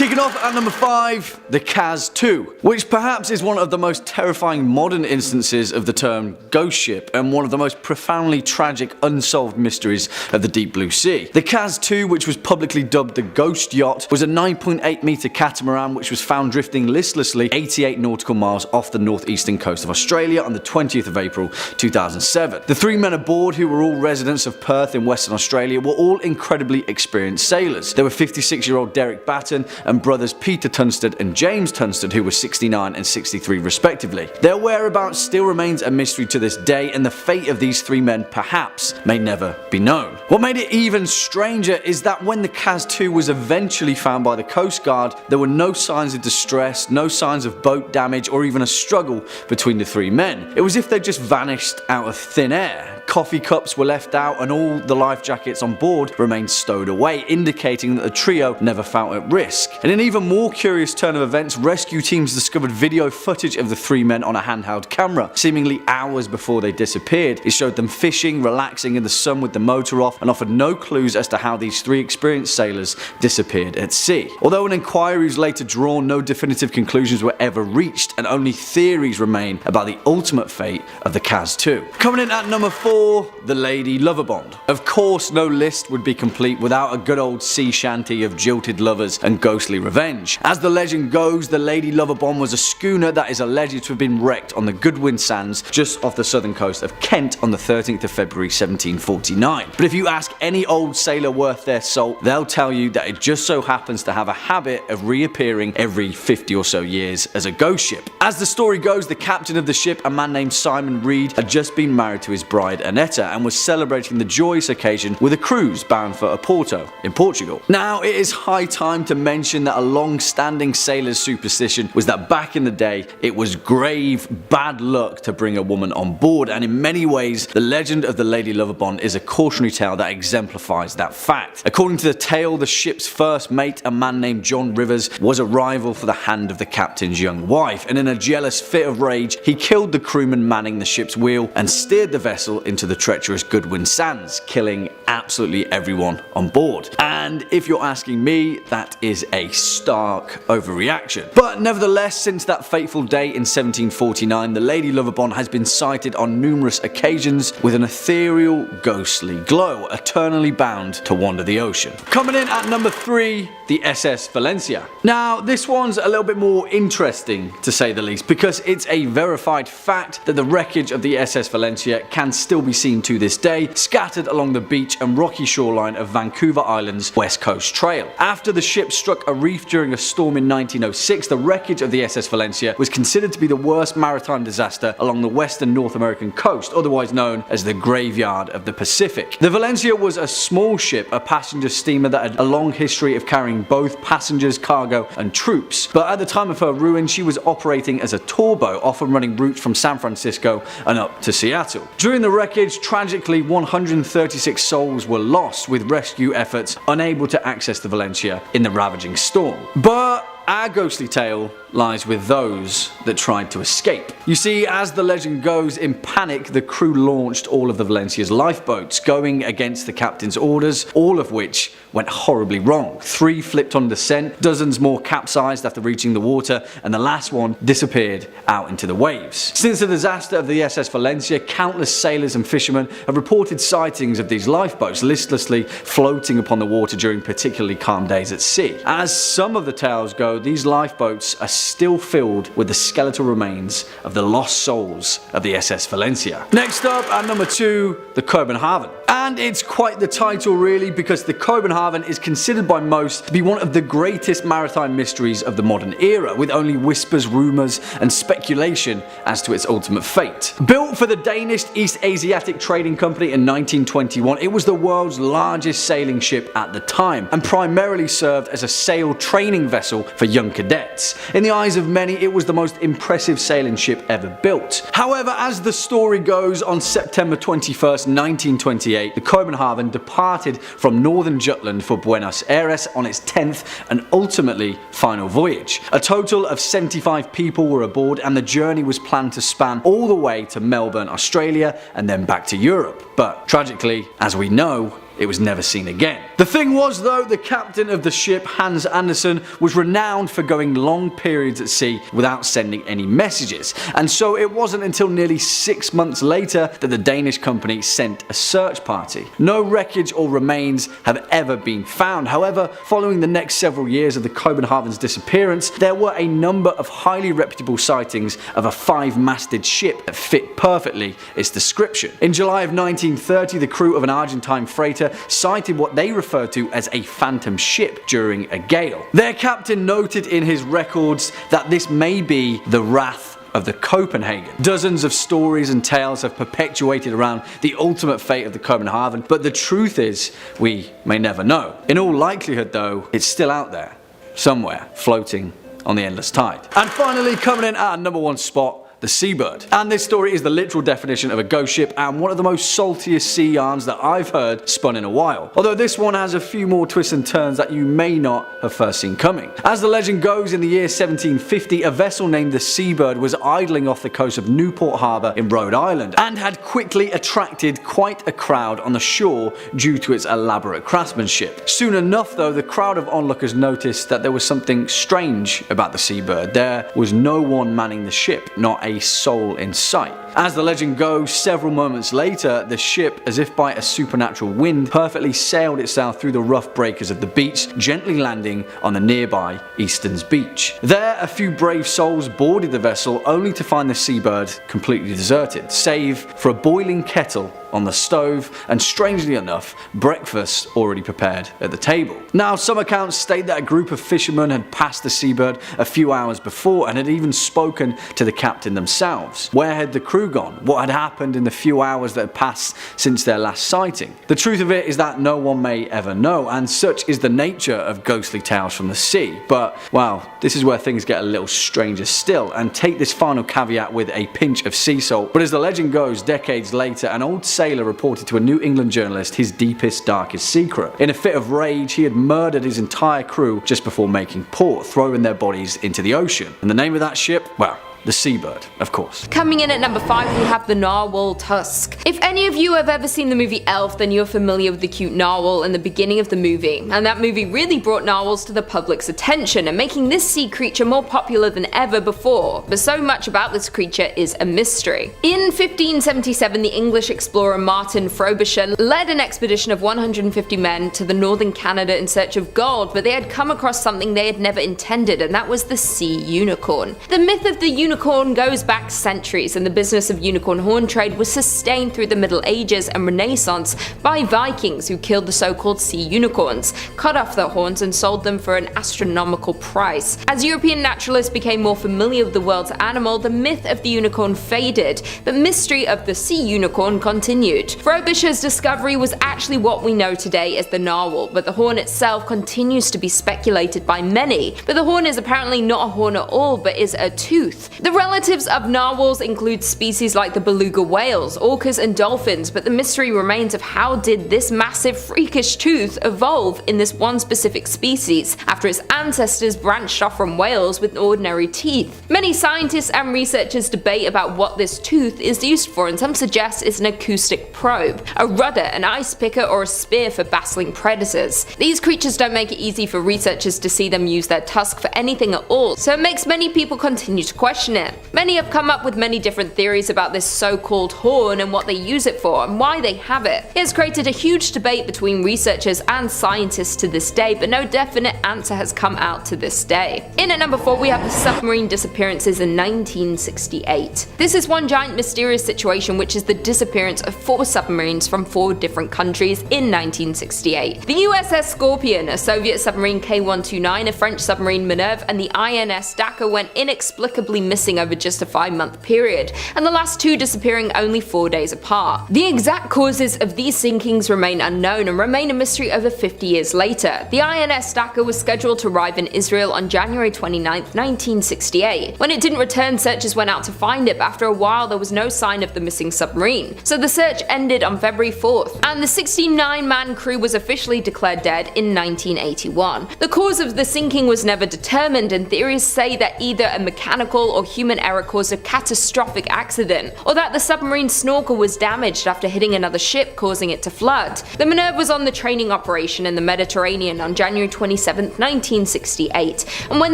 Kicking off at number 5, the Kaz II, which perhaps is one of the most terrifying modern instances of the term ghost ship and one of the most profoundly tragic unsolved mysteries of the deep blue sea. The Kaz II, which was publicly dubbed the Ghost Yacht, was a 9.8 metre catamaran which was found drifting listlessly 88 nautical miles off the northeastern coast of Australia on the 20th of April 2007. The 3 men aboard, who were all residents of Perth in Western Australia, were all incredibly experienced sailors. They were 56-year-old Derek Batten and brothers Peter Tunstall and James Tunstall, who were 69 and 63 respectively. Their whereabouts still remains a mystery to this day, and the fate of these 3 men perhaps may never be known. What made it even stranger is that when the Kaz II was eventually found by the Coast Guard, there were no signs of distress, no signs of boat damage, or even a struggle between the 3 men. It was as if they just vanished out of thin air. Coffee cups were left out and all the life jackets on board remained stowed away, indicating that the trio never felt at risk. In an even more curious turn of events, rescue teams discovered video footage of the 3 men on a handheld camera, seemingly hours before they disappeared. It showed them fishing, relaxing in the sun with the motor off, and offered no clues as to how these 3 experienced sailors disappeared at sea. Although an inquiry was later drawn, no definitive conclusions were ever reached, and only theories remain about the ultimate fate of the Kaz II. Coming in at number 4, the Lady Loverbond. Of course, no list would be complete without a good old sea shanty of jilted lovers and ghostly revenge. As the legend goes, the Lady Loverbond was a schooner that is alleged to have been wrecked on the Goodwin Sands just off the southern coast of Kent on the 13th of February 1749. But if you ask any old sailor worth their salt, they'll tell you that it just so happens to have a habit of reappearing every 50 or so years as a ghost ship. As the story goes, the captain of the ship, a man named Simon Reed, had just been married to his bride Annetta and was celebrating the joyous occasion with a cruise bound for Oporto in Portugal. Now, it is high time to mention that a long-standing sailor's superstition was that back in the day it was grave bad luck to bring a woman on board, and in many ways the legend of the Lady Loverbond is a cautionary tale that exemplifies that fact. According to the tale, the ship's first mate, a man named John Rivers, was a rival for the hand of the captain's young wife, and in a jealous fit of rage he killed the crewman manning the ship's wheel and steered the vessel into the treacherous Goodwin Sands, killing absolutely everyone on board. And if you're asking me, that is a stark overreaction. But nevertheless, since that fateful day in 1749, the Lady Loverbond has been sighted on numerous occasions with an ethereal, ghostly glow, eternally bound to wander the ocean. Coming in at number 3, the SS Valencia. Now, this one's a little bit more interesting, to say the least, because it's a verified fact that the wreckage of the SS Valencia can still be seen to this day, scattered along the beach and rocky shoreline of Vancouver Island's West Coast Trail. After the ship struck a reef during a storm in 1906, the wreckage of the SS Valencia was considered to be the worst maritime disaster along the western North American coast, otherwise known as the Graveyard of the Pacific. The Valencia was a small ship, a passenger steamer that had a long history of carrying both passengers, cargo and troops, but at the time of her ruin she was operating as a tour boat, often running routes from San Francisco and up to Seattle. During the wreckage, tragically 136 souls were lost, with rescue efforts unable to access the Valencia in the ravaging storm. But our ghostly tale lies with those that tried to escape. You see, as the legend goes, in panic the crew launched all of the Valencia's lifeboats, going against the captain's orders, all of which went horribly wrong. 3 flipped on descent, dozens more capsized after reaching the water, and the last one disappeared out into the waves. Since the disaster of the SS Valencia, countless sailors and fishermen have reported sightings of these lifeboats listlessly floating upon the water during particularly calm days at sea. As some of the tales go, these lifeboats are still filled with the skeletal remains of the lost souls of the SS Valencia. Next up, at number 2, the Copenhagen. And it's quite the title really, because the Copenhagen is considered by most to be one of the greatest maritime mysteries of the modern era, with only whispers, rumours and speculation as to its ultimate fate. Built for the Danish East Asiatic Trading Company in 1921, it was the world's largest sailing ship at the time, and primarily served as a sail training vessel for young cadets. In the eyes of many, it was the most impressive sailing ship ever built. However, as the story goes, on September 21st, 1928, the Copenhagen departed from northern Jutland for Buenos Aires on its 10th and ultimately final voyage. A total of 75 people were aboard, and the journey was planned to span all the way to Melbourne, Australia, and then back to Europe. But tragically, as we know, it was never seen again. The thing was though, the captain of the ship, Hans Andersen, was renowned for going long periods at sea without sending any messages, and so it wasn't until nearly 6 months later that the Danish company sent a search party. No wreckage or remains have ever been found. However, following the next several years of the Copenhagen's disappearance, there were a number of highly reputable sightings of a 5-masted ship that fit perfectly its description. In July of 1930, the crew of an Argentine freighter sighted what they referred to as a phantom ship during a gale. Their captain noted in his records that this may be the Wrath of the Copenhagen. Dozens of stories and tales have perpetuated around the ultimate fate of the Copenhagen, but the truth is, we may never know. In all likelihood though, it's still out there, somewhere, floating on the endless tide. And finally, coming in at number 1 spot, the Seabird. And this story is the literal definition of a ghost ship and one of the most saltiest sea yarns that I've heard spun in a while. Although this one has a few more twists and turns that you may not have first seen coming. As the legend goes, in the year 1750, a vessel named the Seabird was idling off the coast of Newport Harbour in Rhode Island and had quickly attracted quite a crowd on the shore due to its elaborate craftsmanship. Soon enough though, the crowd of onlookers noticed that there was something strange about the Seabird. There was no one manning the ship, not a soul in sight. As the legend goes, several moments later, the ship, as if by a supernatural wind, perfectly sailed itself through the rough breakers of the beach, gently landing on the nearby Easton's beach. There, a few brave souls boarded the vessel, only to find the Seabird completely deserted, save for a boiling kettle on the stove, and strangely enough, breakfast already prepared at the table. Now, some accounts state that a group of fishermen had passed the Seabird a few hours before and had even spoken to the captain themselves. Where had the crew gone? What had happened in the few hours that had passed since their last sighting? The truth of it is that no one may ever know, and such is the nature of ghostly tales from the sea. But, well, this is where things get a little stranger still, and take this final caveat with a pinch of sea salt. But as the legend goes, decades later, an old sailor reported to a New England journalist his deepest, darkest secret. In a fit of rage, he had murdered his entire crew just before making port, throwing their bodies into the ocean. And the name of that ship? Well, the Seabird, of course. Coming in at number 5, we have the narwhal tusk. If any of you have ever seen the movie Elf, then you're familiar with the cute narwhal in the beginning of the movie, and that movie really brought narwhals to the public's attention and making this sea creature more popular than ever before, but so much about this creature is a mystery. In 1577, the English explorer Martin Frobisher led an expedition of 150 men to the northern Canada in search of gold, but they had come across something they had never intended, and that was the sea unicorn. The myth of the unicorn goes back centuries, and the business of unicorn horn trade was sustained through the Middle Ages and Renaissance by Vikings who killed the so-called sea unicorns, cut off their horns and sold them for an astronomical price. As European naturalists became more familiar with the world's animal, the myth of the unicorn faded, but mystery of the sea unicorn continued. Frobisher's discovery was actually what we know today as the narwhal, but the horn itself continues to be speculated by many. But the horn is apparently not a horn at all, but is a tooth. The relatives of narwhals include species like the beluga whales, orcas and dolphins, but the mystery remains of how did this massive freakish tooth evolve in this one specific species, after its ancestors branched off from whales with ordinary teeth. Many scientists and researchers debate about what this tooth is used for, and some suggest it's an acoustic probe, a rudder, an ice picker, or a spear for battling predators. These creatures don't make it easy for researchers to see them use their tusk for anything at all, so it makes many people continue to question it. Many have come up with many different theories about this so-called horn and what they use it for and why they have it. It has created a huge debate between researchers and scientists to this day, but no definite answer has come out to this day. In at number 4, we have the submarine disappearances in 1968. This is one giant mysterious situation, which is the disappearance of 4 submarines from 4 different countries in 1968. The USS Scorpion, a Soviet submarine K-129, a French submarine Minerve, and the INS Dakar went inexplicably missing over just a 5-month period, and the last 2 disappearing only 4 days apart. The exact causes of these sinkings remain unknown and remain a mystery over 50 years later. The INS Dakar was scheduled to arrive in Israel on January 29, 1968. When it didn't return, searchers went out to find it, but after a while there was no sign of the missing submarine. So the search ended on February 4th, and the 69-man crew was officially declared dead in 1981. The cause of the sinking was never determined, and theories say that either a mechanical or human error caused a catastrophic accident, or that the submarine snorkel was damaged after hitting another ship causing it to flood. The Minerve was on the training operation in the Mediterranean on January 27, 1968, and when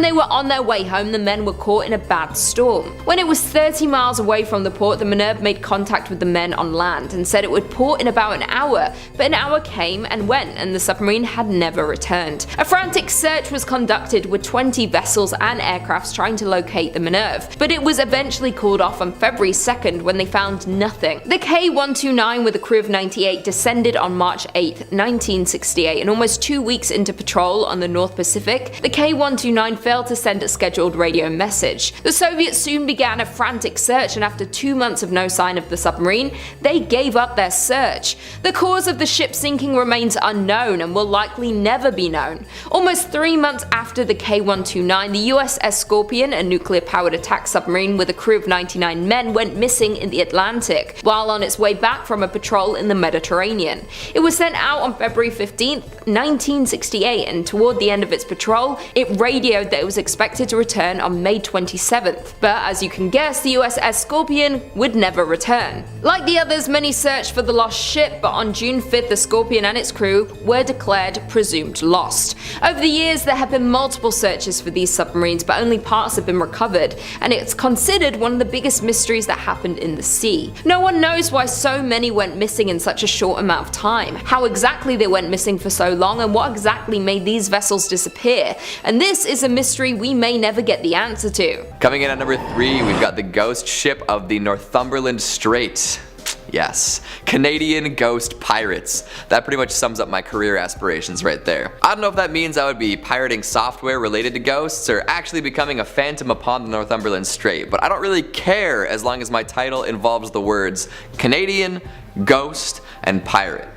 they were on their way home, the men were caught in a bad storm. When it was 30 miles away from the port, the Minerve made contact with the men on land and said it would port in about an hour, but an hour came and went, and the submarine had never returned. A frantic search was conducted with 20 vessels and aircrafts trying to locate the Minerve, but it was eventually called off on February 2nd when they found nothing. The K-129 with a crew of 98 descended on March 8, 1968, and almost 2 weeks into patrol on the North Pacific, the K-129 failed to send a scheduled radio message. The Soviets soon began a frantic search, and after 2 months of no sign of the submarine, they gave up their search. The cause of the ship sinking remains unknown and will likely never be known. Almost 3 months after the K-129, the USS Scorpion, a nuclear-powered attack submarine with a crew of 99 men, went missing in the Atlantic while on its way back from a patrol in the Mediterranean. It was sent out on February 15, 1968, and toward the end of its patrol, it radioed that it was expected to return on May 27th. But as you can guess, the USS Scorpion would never return. Like the others, many searched for the lost ship, but on June 5th, the Scorpion and its crew were declared presumed lost. Over the years, there have been multiple searches for these submarines, but only parts have been recovered, and it's considered one of the biggest mysteries that happened in the sea. No one knows why so many went missing in such a short amount of time, how exactly they went missing for so long, and what exactly made these vessels disappear. And this is a mystery we may never get the answer to. Coming in at number 3, we've got the ghost ship of the Northumberland Strait. Yes, Canadian ghost pirates. That pretty much sums up my career aspirations right there. I don't know if that means I would be pirating software related to ghosts or actually becoming a phantom upon the Northumberland Strait, but I don't really care as long as my title involves the words Canadian, ghost, and pirate.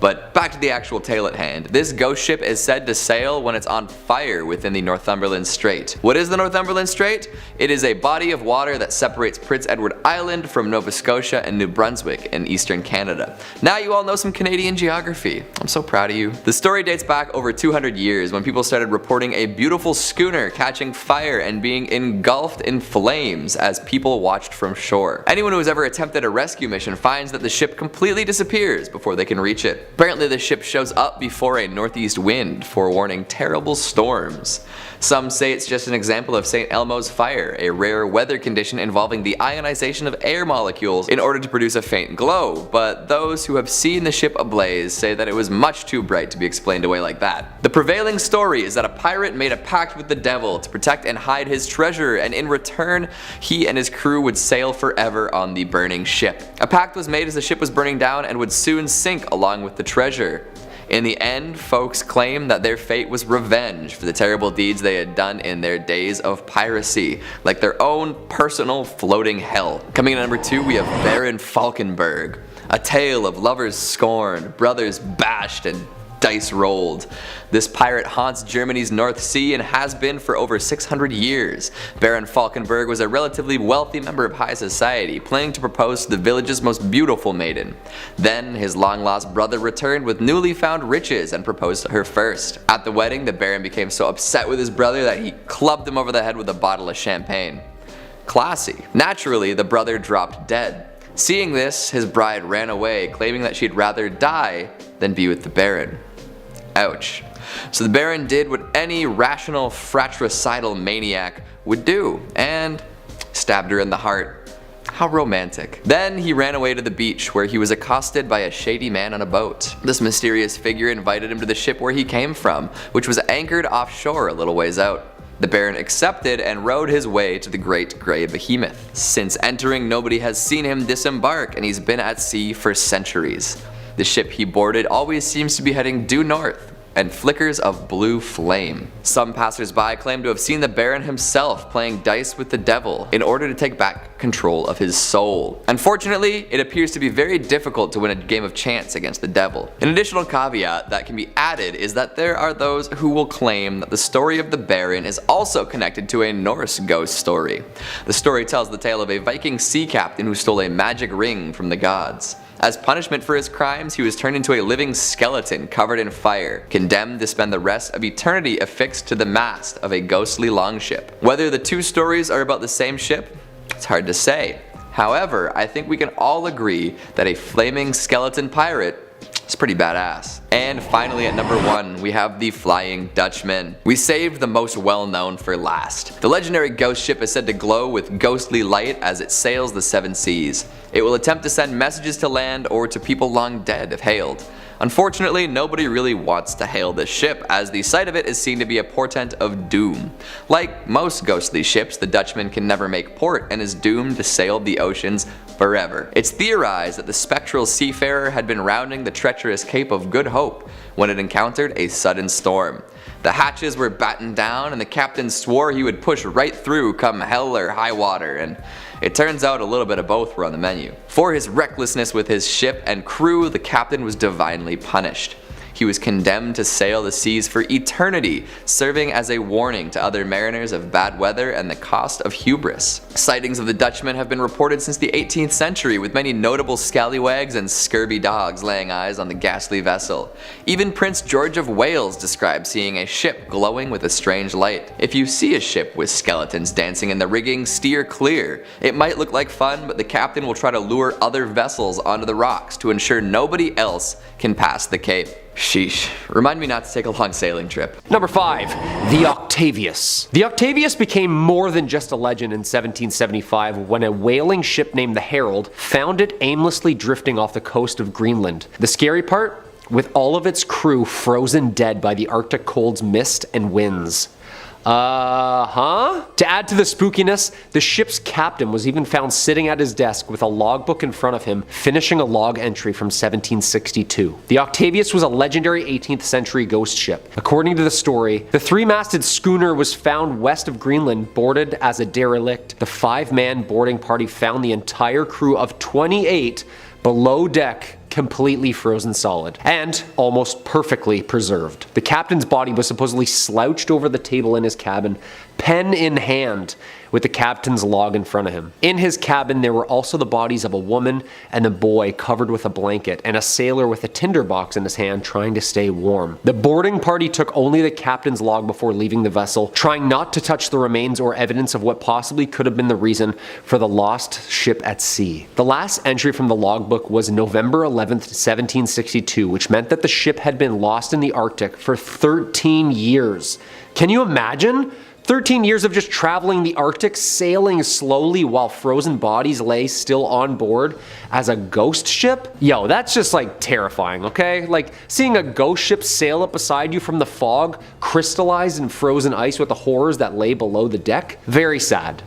But back to the actual tale at hand. This ghost ship is said to sail when it's on fire within the Northumberland Strait. What is the Northumberland Strait? It is a body of water that separates Prince Edward Island from Nova Scotia and New Brunswick in eastern Canada. Now you all know some Canadian geography. I'm so proud of you. The story dates back over 200 years when people started reporting a beautiful schooner catching fire and being engulfed in flames as people watched from shore. Anyone who has ever attempted a rescue mission finds that the ship completely disappears before they can reach it. Apparently the ship shows up before a northeast wind, forewarning terrible storms. Some say it's just an example of St. Elmo's fire, a rare weather condition involving the ionization of air molecules in order to produce a faint glow, but those who have seen the ship ablaze say that it was much too bright to be explained away like that. The prevailing story is that a pirate made a pact with the devil to protect and hide his treasure, and in return, he and his crew would sail forever on the burning ship. A pact was made as the ship was burning down and would soon sink along with the treasure. In the end, folks claim that their fate was revenge for the terrible deeds they had done in their days of piracy, like their own personal floating hell. Coming in at number 2, we have Baron Falkenberg, a tale of lovers scorned, brothers bashed, and dice rolled. This pirate haunts Germany's North Sea and has been for over 600 years. Baron Falkenberg was a relatively wealthy member of high society, planning to propose to the village's most beautiful maiden. Then his long-lost brother returned with newly found riches and proposed to her first. At the wedding, the Baron became so upset with his brother that he clubbed him over the head with a bottle of champagne. Classy. Naturally, the brother dropped dead. Seeing this, his bride ran away, claiming that she'd rather die than be with the Baron. Ouch. So the Baron did what any rational fratricidal maniac would do, and stabbed her in the heart. How romantic. Then he ran away to the beach, where he was accosted by a shady man on a boat. This mysterious figure invited him to the ship where he came from, which was anchored offshore a little ways out. The Baron accepted and rowed his way to the Great Grey Behemoth. Since entering, nobody has seen him disembark, and he's been at sea for centuries. The ship he boarded always seems to be heading due north, and flickers of blue flame. Some passersby claim to have seen the Baron himself playing dice with the devil in order to take back control of his soul. Unfortunately, it appears to be very difficult to win a game of chance against the devil. An additional caveat that can be added is that there are those who will claim that the story of the Baron is also connected to a Norse ghost story. The story tells the tale of a Viking sea captain who stole a magic ring from the gods. As punishment for his crimes, he was turned into a living skeleton covered in fire, condemned to spend the rest of eternity affixed to the mast of a ghostly longship. Whether the two stories are about the same ship, it's hard to say. However, I think we can all agree that a flaming skeleton pirate is pretty badass. And finally at number 1, we have the Flying Dutchman. We saved the most well-known for last. The legendary ghost ship is said to glow with ghostly light as it sails the 7 seas. It will attempt to send messages to land or to people long dead if hailed. Unfortunately, nobody really wants to hail this ship, as the sight of it is seen to be a portent of doom. Like most ghostly ships, the Dutchman can never make port and is doomed to sail the oceans forever. It's theorized that the spectral seafarer had been rounding the treacherous Cape of Good Hope when it encountered a sudden storm. The hatches were battened down and the captain swore he would push right through come hell or high water, and it turns out a little bit of both were on the menu. For his recklessness with his ship and crew, the captain was divinely punished. He was condemned to sail the seas for eternity, serving as a warning to other mariners of bad weather and the cost of hubris. Sightings of the Dutchman have been reported since the 18th century, with many notable scallywags and scurvy dogs laying eyes on the ghastly vessel. Even Prince George of Wales described seeing a ship glowing with a strange light. If you see a ship with skeletons dancing in the rigging, steer clear. It might look like fun, but the captain will try to lure other vessels onto the rocks to ensure nobody else can pass the cape. Sheesh. Remind me not to take a long sailing trip. Number 5. The Octavius. The Octavius became more than just a legend in 1775 when a whaling ship named the Herald found it aimlessly drifting off the coast of Greenland. The scary part? With all of its crew frozen dead by the Arctic cold's mist and winds. To add to the spookiness, the ship's captain was even found sitting at his desk with a logbook in front of him, finishing a log entry from 1762. The Octavius was a legendary 18th century ghost ship. According to the story, the 3-masted schooner was found west of Greenland, boarded as a derelict. The 5-man boarding party found the entire crew of 28 below deck, completely frozen solid, and almost perfectly preserved. The captain's body was supposedly slouched over the table in his cabin, pen in hand, with the captain's log in front of him. In his cabin, there were also the bodies of a woman and a boy covered with a blanket, and a sailor with a tinderbox in his hand trying to stay warm. The boarding party took only the captain's log before leaving the vessel, trying not to touch the remains or evidence of what possibly could have been the reason for the lost ship at sea. The last entry from the logbook was November 11th, 1762, which meant that the ship had been lost in the Arctic for 13 years. Can you imagine? 13 years of just traveling the Arctic, sailing slowly while frozen bodies lay still on board as a ghost ship? Yo, that's just like terrifying, okay? Like seeing a ghost ship sail up beside you from the fog, crystallized in frozen ice with the horrors that lay below the deck. Very sad,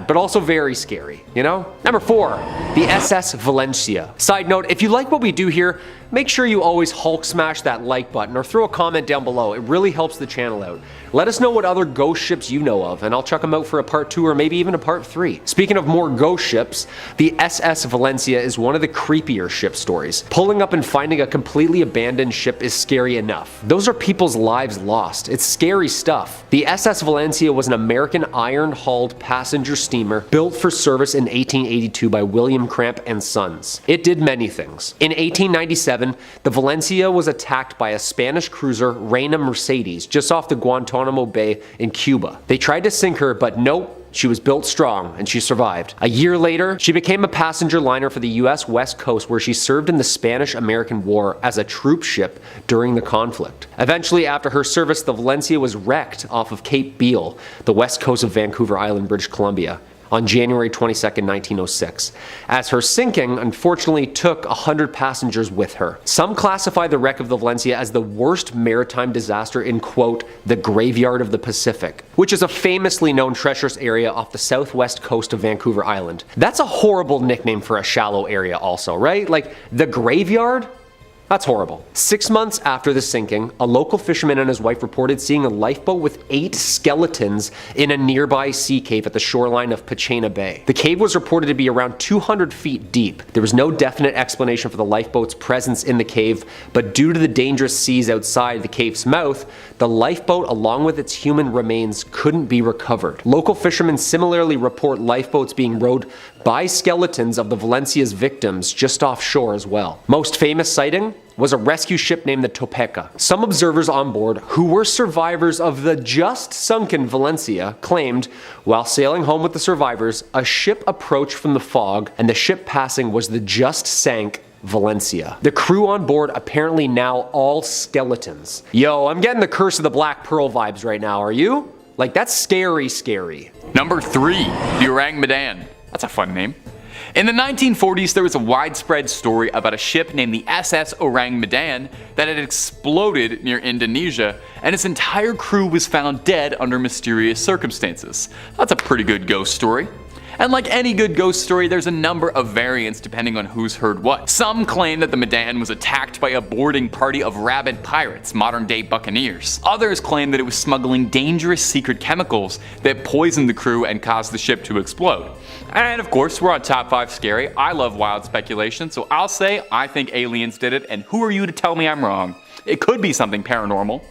but also very scary, you know? Number 4, the SS Valencia. Side note, if you like what we do here, make sure you always Hulk smash that like button or throw a comment down below. It really helps the channel out. Let us know what other ghost ships you know of, and I'll check them out for a part 2 or maybe even a part 3. Speaking of more ghost ships, the SS Valencia is one of the creepier ship stories. Pulling up and finding a completely abandoned ship is scary enough. Those are people's lives lost. It's scary stuff. The SS Valencia was an American iron-hulled passenger steamer built for service in 1882 by William Cramp and Sons. It did many things. In 1897, the Valencia was attacked by a Spanish cruiser, Reina Mercedes, just off the Guantanamo Bay in Cuba. They tried to sink her, but nope. She was built strong, and she survived. A year later, she became a passenger liner for the US West Coast, where she served in the Spanish-American War as a troop ship during the conflict. Eventually, after her service, the Valencia was wrecked off of Cape Beale, the west coast of Vancouver Island, British Columbia, on January 22nd, 1906, as her sinking unfortunately took 100 passengers with her. Some classify the wreck of the Valencia as the worst maritime disaster in, quote, the graveyard of the Pacific, which is a famously known treacherous area off the southwest coast of Vancouver Island. That's a horrible nickname for a shallow area also, right? Like, the graveyard? That's horrible. 6 months after the sinking, a local fisherman and his wife reported seeing a lifeboat with 8 skeletons in a nearby sea cave at the shoreline of Pachena Bay. The cave was reported to be around 200 feet deep. There was no definite explanation for the lifeboat's presence in the cave, but due to the dangerous seas outside the cave's mouth, the lifeboat along with its human remains couldn't be recovered. Local fishermen similarly report lifeboats being rowed by skeletons of the Valencia's victims just offshore as well. Most famous sighting was a rescue ship named the Topeka. Some observers on board, who were survivors of the just sunken Valencia, claimed, while sailing home with the survivors, a ship approached from the fog and the ship passing was the just sank Valencia. The crew on board apparently now all skeletons. Yo, I'm getting the Curse of the Black Pearl vibes right now, are you? Like, that's scary, scary. Number 3, the Orang Medan. That's a fun name. In the 1940s, there was a widespread story about a ship named the SS Orang Medan that had exploded near Indonesia, and its entire crew was found dead under mysterious circumstances. That's a pretty good ghost story. And like any good ghost story, there's a number of variants depending on who's heard what. Some claim that the Medan was attacked by a boarding party of rabid pirates, modern day buccaneers. Others claim that it was smuggling dangerous secret chemicals that poisoned the crew and caused the ship to explode. And of course, we're on Top 5 Scary. I love wild speculation, so I'll say I think aliens did it, and who are you to tell me I'm wrong? It could be something paranormal.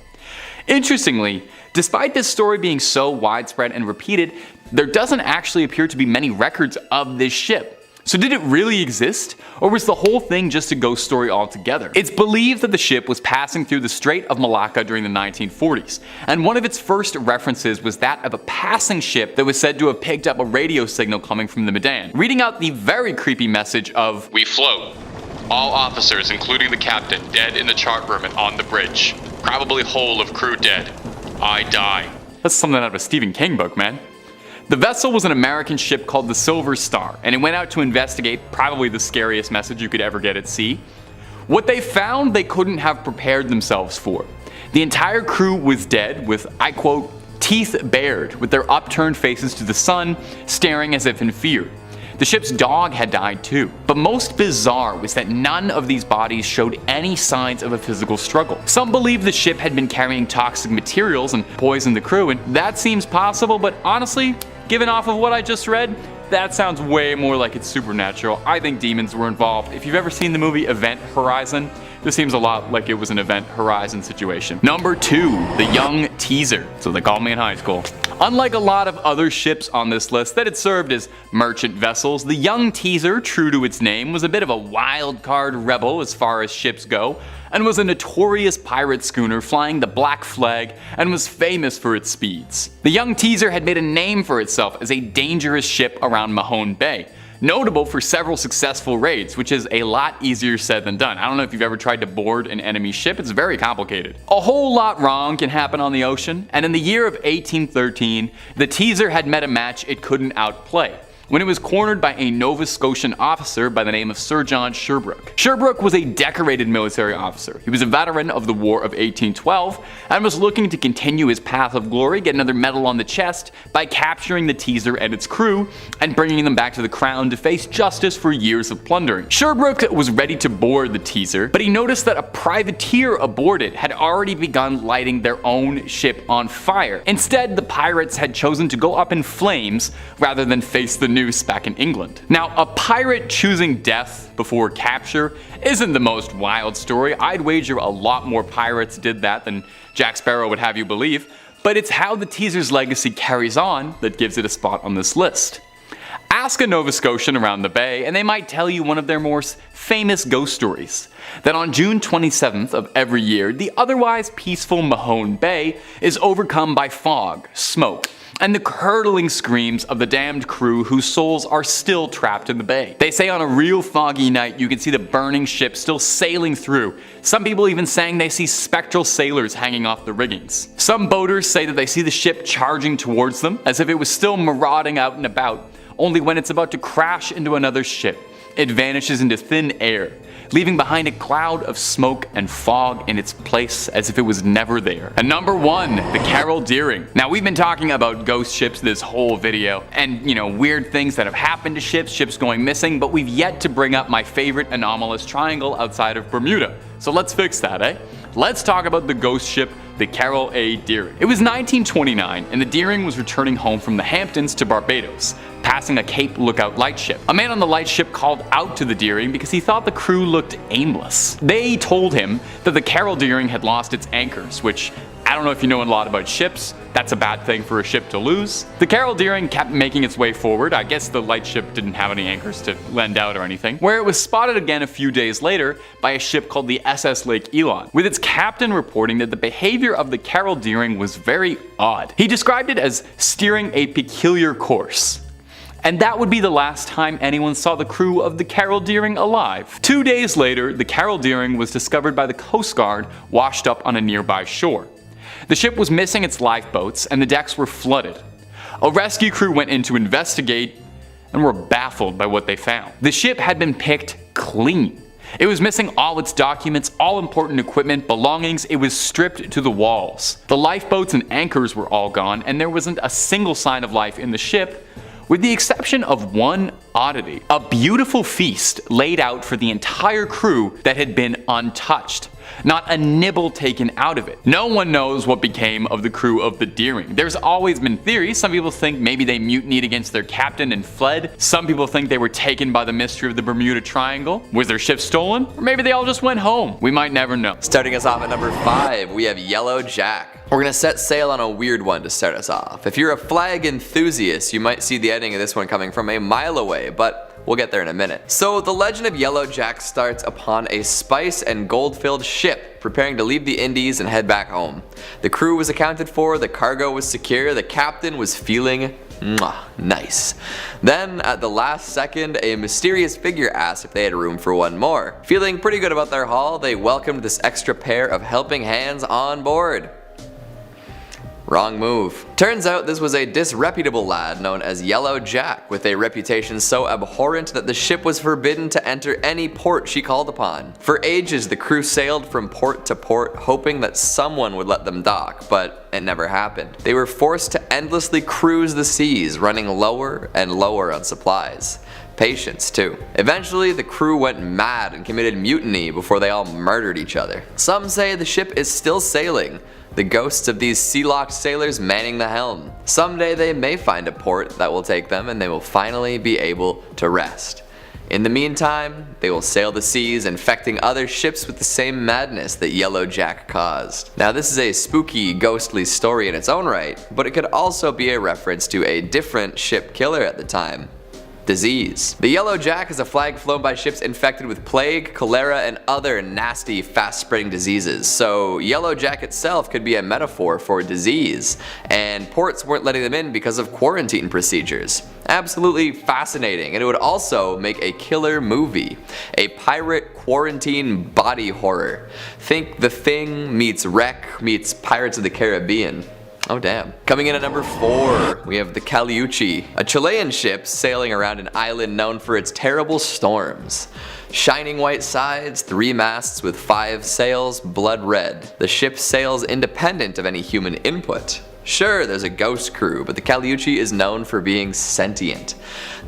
Interestingly, despite this story being so widespread and repeated, there doesn't actually appear to be many records of this ship. So did it really exist? Or was the whole thing just a ghost story altogether? It's believed that the ship was passing through the Strait of Malacca during the 1940s, and one of its first references was that of a passing ship that was said to have picked up a radio signal coming from the Medan, reading out the very creepy message of, "We float. All officers, including the captain, dead in the chart room and on the bridge. Probably whole of crew dead. I die." That's something out of a Stephen King book, man. The vessel was an American ship called the Silver Star, and it went out to investigate probably the scariest message you could ever get at sea. What they found they couldn't have prepared themselves for. The entire crew was dead with, I quote, "teeth bared, with their upturned faces to the sun, staring as if in fear." The ship's dog had died too. But most bizarre was that none of these bodies showed any signs of a physical struggle. Some believe the ship had been carrying toxic materials and poisoned the crew, and that seems possible, but honestly, given off of what I just read, that sounds way more like it's supernatural. I think demons were involved. If you've ever seen the movie Event Horizon, this seems a lot like it was an Event Horizon situation. Number 2, the Young Teaser. So they called me in high school. Unlike a lot of other ships on this list that had served as merchant vessels, the Young Teaser, true to its name, was a bit of a wild card rebel as far as ships go, and was a notorious pirate schooner flying the black flag and was famous for its speeds. The Young Teaser had made a name for itself as a dangerous ship around Mahone Bay, notable for several successful raids, which is a lot easier said than done. I don't know if you've ever tried to board an enemy ship, it's very complicated. A whole lot wrong can happen on the ocean, and in the year of 1813, the Teaser had met a match it couldn't outplay, when it was cornered by a Nova Scotian officer by the name of Sir John Sherbrooke. Sherbrooke was a decorated military officer. He was a veteran of the War of 1812 and was looking to continue his path of glory, get another medal on the chest, by capturing the Teaser and its crew and bringing them back to the crown to face justice for years of plundering. Sherbrooke was ready to board the Teaser, but he noticed that a privateer aboard it had already begun lighting their own ship on fire. Instead, the pirates had chosen to go up in flames rather than face the noose back in England. Now, a pirate choosing death before capture isn't the most wild story. I'd wager a lot more pirates did that than Jack Sparrow would have you believe, but it's how the Teaser's legacy carries on that gives it a spot on this list. Ask a Nova Scotian around the Bay and they might tell you one of their more famous ghost stories. That on June 27th of every year, the otherwise peaceful Mahone Bay is overcome by fog, smoke, and the curdling screams of the damned crew whose souls are still trapped in the bay. They say on a real foggy night you can see the burning ship still sailing through. Some people even saying they see spectral sailors hanging off the riggings. Some boaters say that they see the ship charging towards them as if it was still marauding out and about, only when it's about to crash into another ship, it vanishes into thin air, leaving behind a cloud of smoke and fog in its place as if it was never there. And number 1, the Carol Deering. Now, we've been talking about ghost ships this whole video, and weird things that have happened to ships going missing, but we've yet to bring up my favorite anomalous triangle outside of Bermuda. So let's fix that, eh? Let's talk about the ghost ship, the Carol A. Deering. It was 1929, and the Deering was returning home from the Hamptons to Barbados, passing a Cape Lookout lightship. A man on the lightship called out to the Deering because he thought the crew looked aimless. They told him that the Carol Deering had lost its anchors, which, I don't know if you know a lot about ships, that's a bad thing for a ship to lose. The Carol Deering kept making its way forward. I guess the lightship didn't have any anchors to lend out or anything, where it was spotted again a few days later by a ship called the SS Lake Elon, with its captain reporting that the behavior of the Carol Deering was very odd. He described it as steering a peculiar course. And that would be the last time anyone saw the crew of the Carol Deering alive. 2 days later, the Carol Deering was discovered by the Coast Guard washed up on a nearby shore. The ship was missing its lifeboats and the decks were flooded. A rescue crew went in to investigate and were baffled by what they found. The ship had been picked clean. It was missing all its documents, all important equipment, belongings. It was stripped to the walls. The lifeboats and anchors were all gone, and there wasn't a single sign of life in the ship, with the exception of one oddity. A beautiful feast laid out for the entire crew that had been untouched. Not a nibble taken out of it. No one knows what became of the crew of the Deering. There's always been theories. Some people think maybe they mutinied against their captain and fled. Some people think they were taken by the mystery of the Bermuda Triangle. Was their ship stolen? Or maybe they all just went home. We might never know. Starting us off at number 5, we have Yellow Jack. We're gonna set sail on a weird one to start us off. If you're a flag enthusiast, you might see the ending of this one coming from a mile away, but we'll get there in a minute. So the legend of Yellow Jack starts upon a spice and gold-filled ship preparing to leave the Indies and head back home. The crew was accounted for, the cargo was secure, the captain was feeling nice. Then, at the last second, a mysterious figure asked if they had room for one more. Feeling pretty good about their haul, they welcomed this extra pair of helping hands on board. Wrong move. Turns out this was a disreputable lad known as Yellow Jack, with a reputation so abhorrent that the ship was forbidden to enter any port she called upon. For ages the crew sailed from port to port hoping that someone would let them dock, but it never happened. They were forced to endlessly cruise the seas, running lower and lower on supplies. Patience too. Eventually the crew went mad and committed mutiny before they all murdered each other. Some say the ship is still sailing, the ghosts of these sea-locked sailors manning the helm. Someday they may find a port that will take them and they will finally be able to rest. In the meantime, they will sail the seas, infecting other ships with the same madness that Yellow Jack caused. Now this is a spooky, ghostly story in its own right, but it could also be a reference to a different ship killer at the time. Disease. The Yellow Jack is a flag flown by ships infected with plague, cholera, and other nasty, fast-spreading diseases. So Yellow Jack itself could be a metaphor for disease, and ports weren't letting them in because of quarantine procedures. Absolutely fascinating, and it would also make a killer movie. A pirate quarantine body horror. Think The Thing meets Wreck meets Pirates of the Caribbean. Oh damn. Coming in at number 4, we have the Chaleurs, a Chilean ship sailing around an island known for its terrible storms. Shining white sides, 3 masts with 5 sails, blood red. The ship sails independent of any human input. Sure, there's a ghost crew, but the Chaleurs is known for being sentient.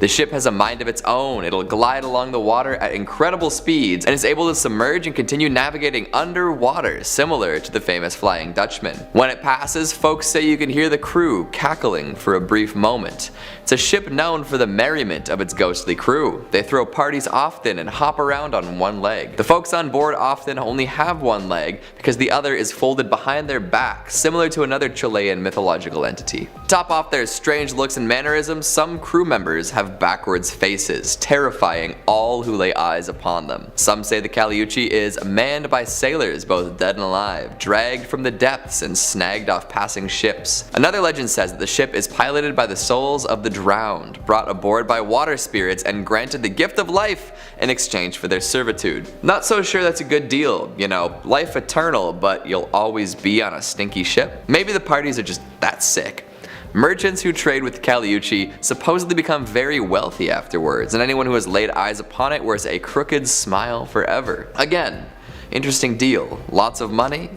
The ship has a mind of its own. It'll glide along the water at incredible speeds and is able to submerge and continue navigating underwater, similar to the famous Flying Dutchman. When it passes, folks say you can hear the crew cackling for a brief moment. It's a ship known for the merriment of its ghostly crew. They throw parties often and hop around on one leg. The folks on board often only have one leg because the other is folded behind their back, similar to another Chilean mythological entity. To top off their strange looks and mannerisms, some crew members have backwards faces, terrifying all who lay eyes upon them. Some say the Chaleurs is manned by sailors, both dead and alive, dragged from the depths and snagged off passing ships. Another legend says that the ship is piloted by the souls of the drowned, brought aboard by water spirits and granted the gift of life in exchange for their servitude. Not so sure that's a good deal, you know, life eternal, but you'll always be on a stinky ship. Maybe the parties are just that sick. Merchants who trade with Chaleurs supposedly become very wealthy afterwards, and anyone who has laid eyes upon it wears a crooked smile forever. Again, interesting deal. Lots of money,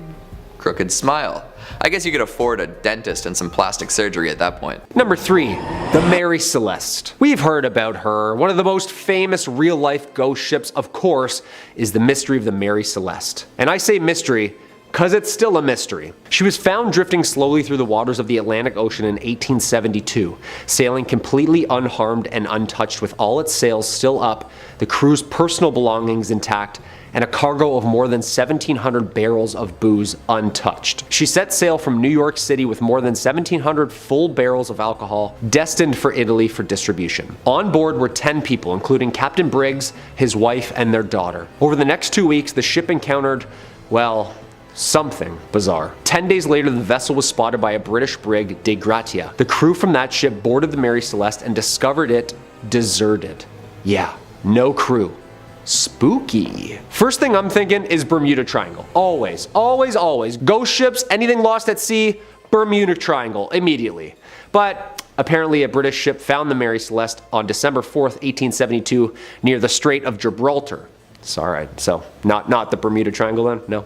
crooked smile. I guess you could afford a dentist and some plastic surgery at that point. Number 3. The Mary Celeste. We've heard about her. One of the most famous real-life ghost ships, of course, is the mystery of the Mary Celeste. And I say mystery because it's still a mystery. She was found drifting slowly through the waters of the Atlantic Ocean in 1872, sailing completely unharmed and untouched with all its sails still up, the crew's personal belongings intact, and a cargo of more than 1,700 barrels of booze untouched. She set sail from New York City with more than 1,700 full barrels of alcohol destined for Italy for distribution. On board were 10 people, including Captain Briggs, his wife, and their daughter. Over the next 2 weeks, the ship encountered, well, something bizarre. 10 days later, the vessel was spotted by a British brig, De Gratia. The crew from that ship boarded the Mary Celeste and discovered it deserted. Yeah, no crew. Spooky. First thing I'm thinking is Bermuda Triangle. Always, always, always. Ghost ships, anything lost at sea, Bermuda Triangle, immediately. But apparently a British ship found the Mary Celeste on December 4th, 1872, near the Strait of Gibraltar. It's alright, so not the Bermuda Triangle then? No?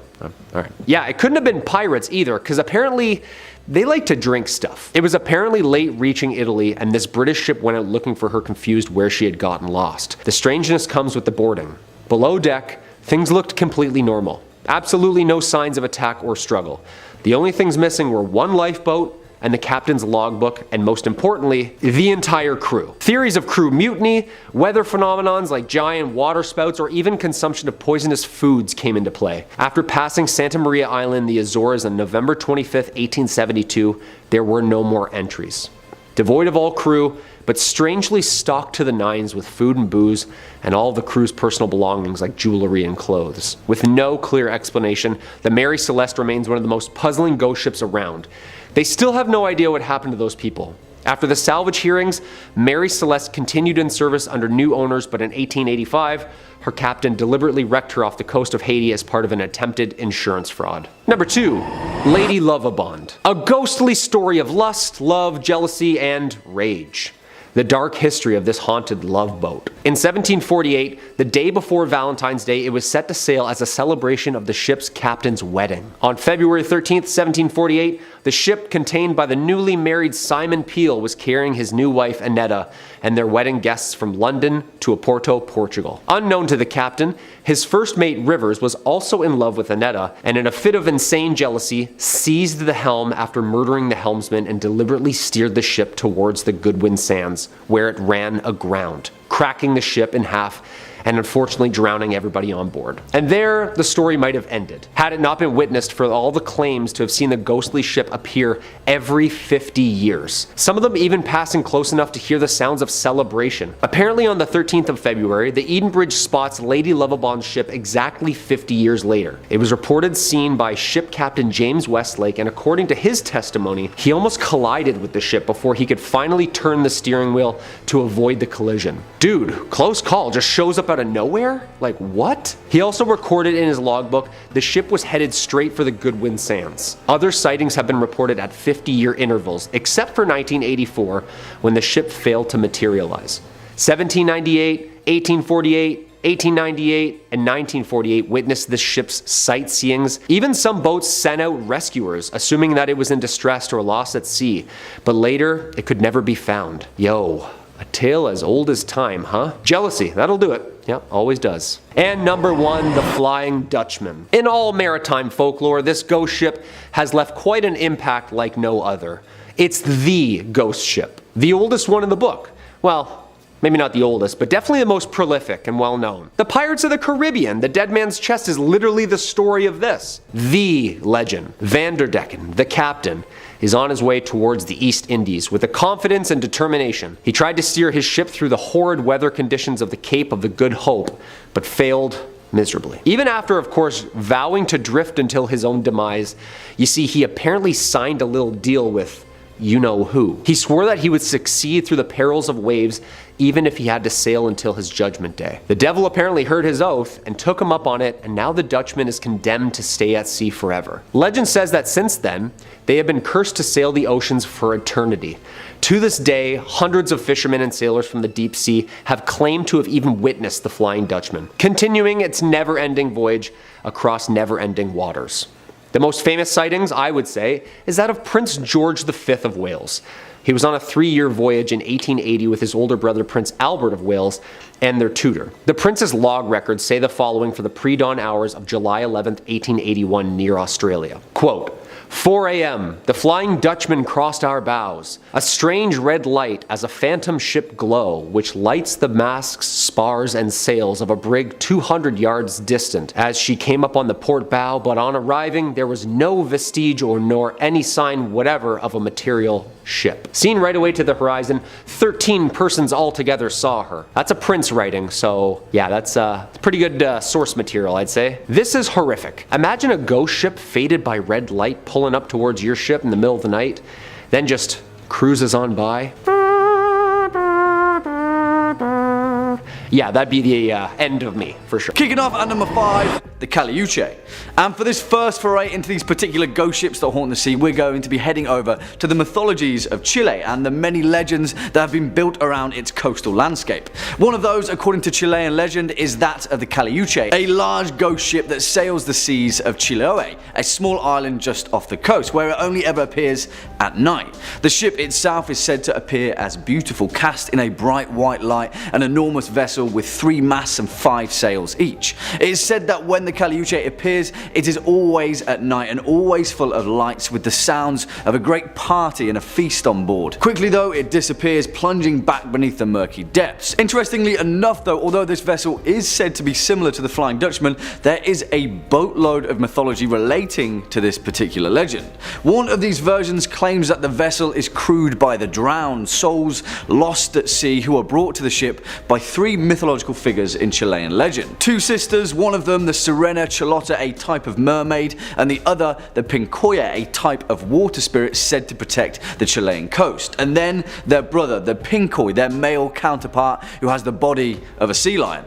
Alright. Yeah, it couldn't have been pirates either, because apparently they like to drink stuff. It was apparently late reaching Italy, and this British ship went out looking for her, confused where she had gotten lost. The strangeness comes with the boarding. Below deck, things looked completely normal. Absolutely no signs of attack or struggle. The only things missing were one lifeboat and the captain's logbook, and most importantly, the entire crew. Theories of crew mutiny, weather phenomenons like giant waterspouts, or even consumption of poisonous foods came into play. After passing Santa Maria Island, the Azores, on November 25th, 1872, there were no more entries. Devoid of all crew, but strangely stocked to the nines with food and booze and all of the crew's personal belongings like jewelry and clothes. With no clear explanation, the Mary Celeste remains one of the most puzzling ghost ships around. They still have no idea what happened to those people. After the salvage hearings, Mary Celeste continued in service under new owners, but in 1885, her captain deliberately wrecked her off the coast of Haiti as part of an attempted insurance fraud. Number 2. Lady Lovabond. A ghostly story of lust, love, jealousy, and rage. The dark history of this haunted love boat. In 1748, the day before Valentine's Day, it was set to sail as a celebration of the ship's captain's wedding. On February 13th, 1748, the ship contained by the newly married Simon Peel was carrying his new wife Annetta and their wedding guests from London to Oporto, Portugal. Unknown to the captain, his first mate Rivers was also in love with Annetta, and in a fit of insane jealousy, seized the helm after murdering the helmsman and deliberately steered the ship towards the Goodwin Sands, where it ran aground, cracking the ship in half and unfortunately drowning everybody on board. And there, the story might have ended, had it not been witnessed for all the claims to have seen the ghostly ship appear every 50 years. Some of them even passing close enough to hear the sounds of celebration. Apparently on the 13th of February, the Edenbridge spots Lady Lovabond's ship exactly 50 years later. It was reported seen by ship captain James Westlake, and according to his testimony, he almost collided with the ship before he could finally turn the steering wheel to avoid the collision. Dude, close call, just shows up out of nowhere? Like, what? He also recorded in his logbook the ship was headed straight for the Goodwin Sands. Other sightings have been reported at 50-year intervals, except for 1984, when the ship failed to materialize. 1798, 1848, 1898, and 1948 witnessed the ship's sightseeings. Even some boats sent out rescuers, assuming that it was in distress or lost at sea, but later it could never be found. Yo. A tale as old as time, huh? Jealousy, that'll do it. Yep, always does. And number 1, the Flying Dutchman. In all maritime folklore, this ghost ship has left quite an impact like no other. It's the ghost ship. The oldest one in the book. Well, maybe not the oldest, but definitely the most prolific and well known. The Pirates of the Caribbean, the Dead Man's Chest, is literally the story of this. The legend, Vanderdecken, the captain, is on his way towards the East Indies with the confidence and determination. He tried to steer his ship through the horrid weather conditions of the Cape of the Good Hope, but failed miserably. Even after, of course, vowing to drift until his own demise, you see, he apparently signed a little deal with you-know-who. He swore that he would succeed through the perils of waves even if he had to sail until his judgment day. The devil apparently heard his oath and took him up on it, and now the Dutchman is condemned to stay at sea forever. Legend says that since then, they have been cursed to sail the oceans for eternity. To this day, hundreds of fishermen and sailors from the deep sea have claimed to have even witnessed the Flying Dutchman, continuing its never-ending voyage across never-ending waters. The most famous sightings, I would say, is that of Prince George V of Wales. He was on a 3-year voyage in 1880 with his older brother Prince Albert of Wales and their tutor. The prince's log records say the following for the pre-dawn hours of July 11, 1881 near Australia. Quote, 4 a.m. The Flying Dutchman crossed our bows. A strange red light as a phantom ship glow, which lights the masts, spars, and sails of a brig 200 yards distant as she came up on the port bow, but on arriving there was no vestige or nor any sign whatever of a material ship. Seen right away to the horizon, 13 persons altogether saw her. That's a prince writing, so yeah, that's pretty good source material, I'd say. This is horrific. Imagine a ghost ship faded by red light pulling up towards your ship in the middle of the night, then just cruises on by. Yeah, that'd be the end of me, for sure. Kicking off at number 5, the Chaleurs. And for this first foray into these particular ghost ships that haunt the sea, we're going to be heading over to the mythologies of Chile and the many legends that have been built around its coastal landscape. One of those, according to Chilean legend, is that of the Chaleurs, a large ghost ship that sails the seas of Chiloé, a small island just off the coast, where it only ever appears at night. The ship itself is said to appear as beautiful, cast in a bright white light, an enormous vessel with 3 masts and 5 sails each. It is said that when the Chaleurs appears, it is always at night and always full of lights, with the sounds of a great party and a feast on board. Quickly though, it disappears, plunging back beneath the murky depths. Interestingly enough though, although this vessel is said to be similar to the Flying Dutchman, there is a boatload of mythology relating to this particular legend. One of these versions claims that the vessel is crewed by the drowned, souls lost at sea, who are brought to the ship by 3 mythological figures in Chilean legend. 2 sisters, one of them the Sirena Charlotta, a type of mermaid, and the other the Pincoya, a type of water spirit said to protect the Chilean coast. And then their brother, the Pincoy, their male counterpart, who has the body of a sea lion.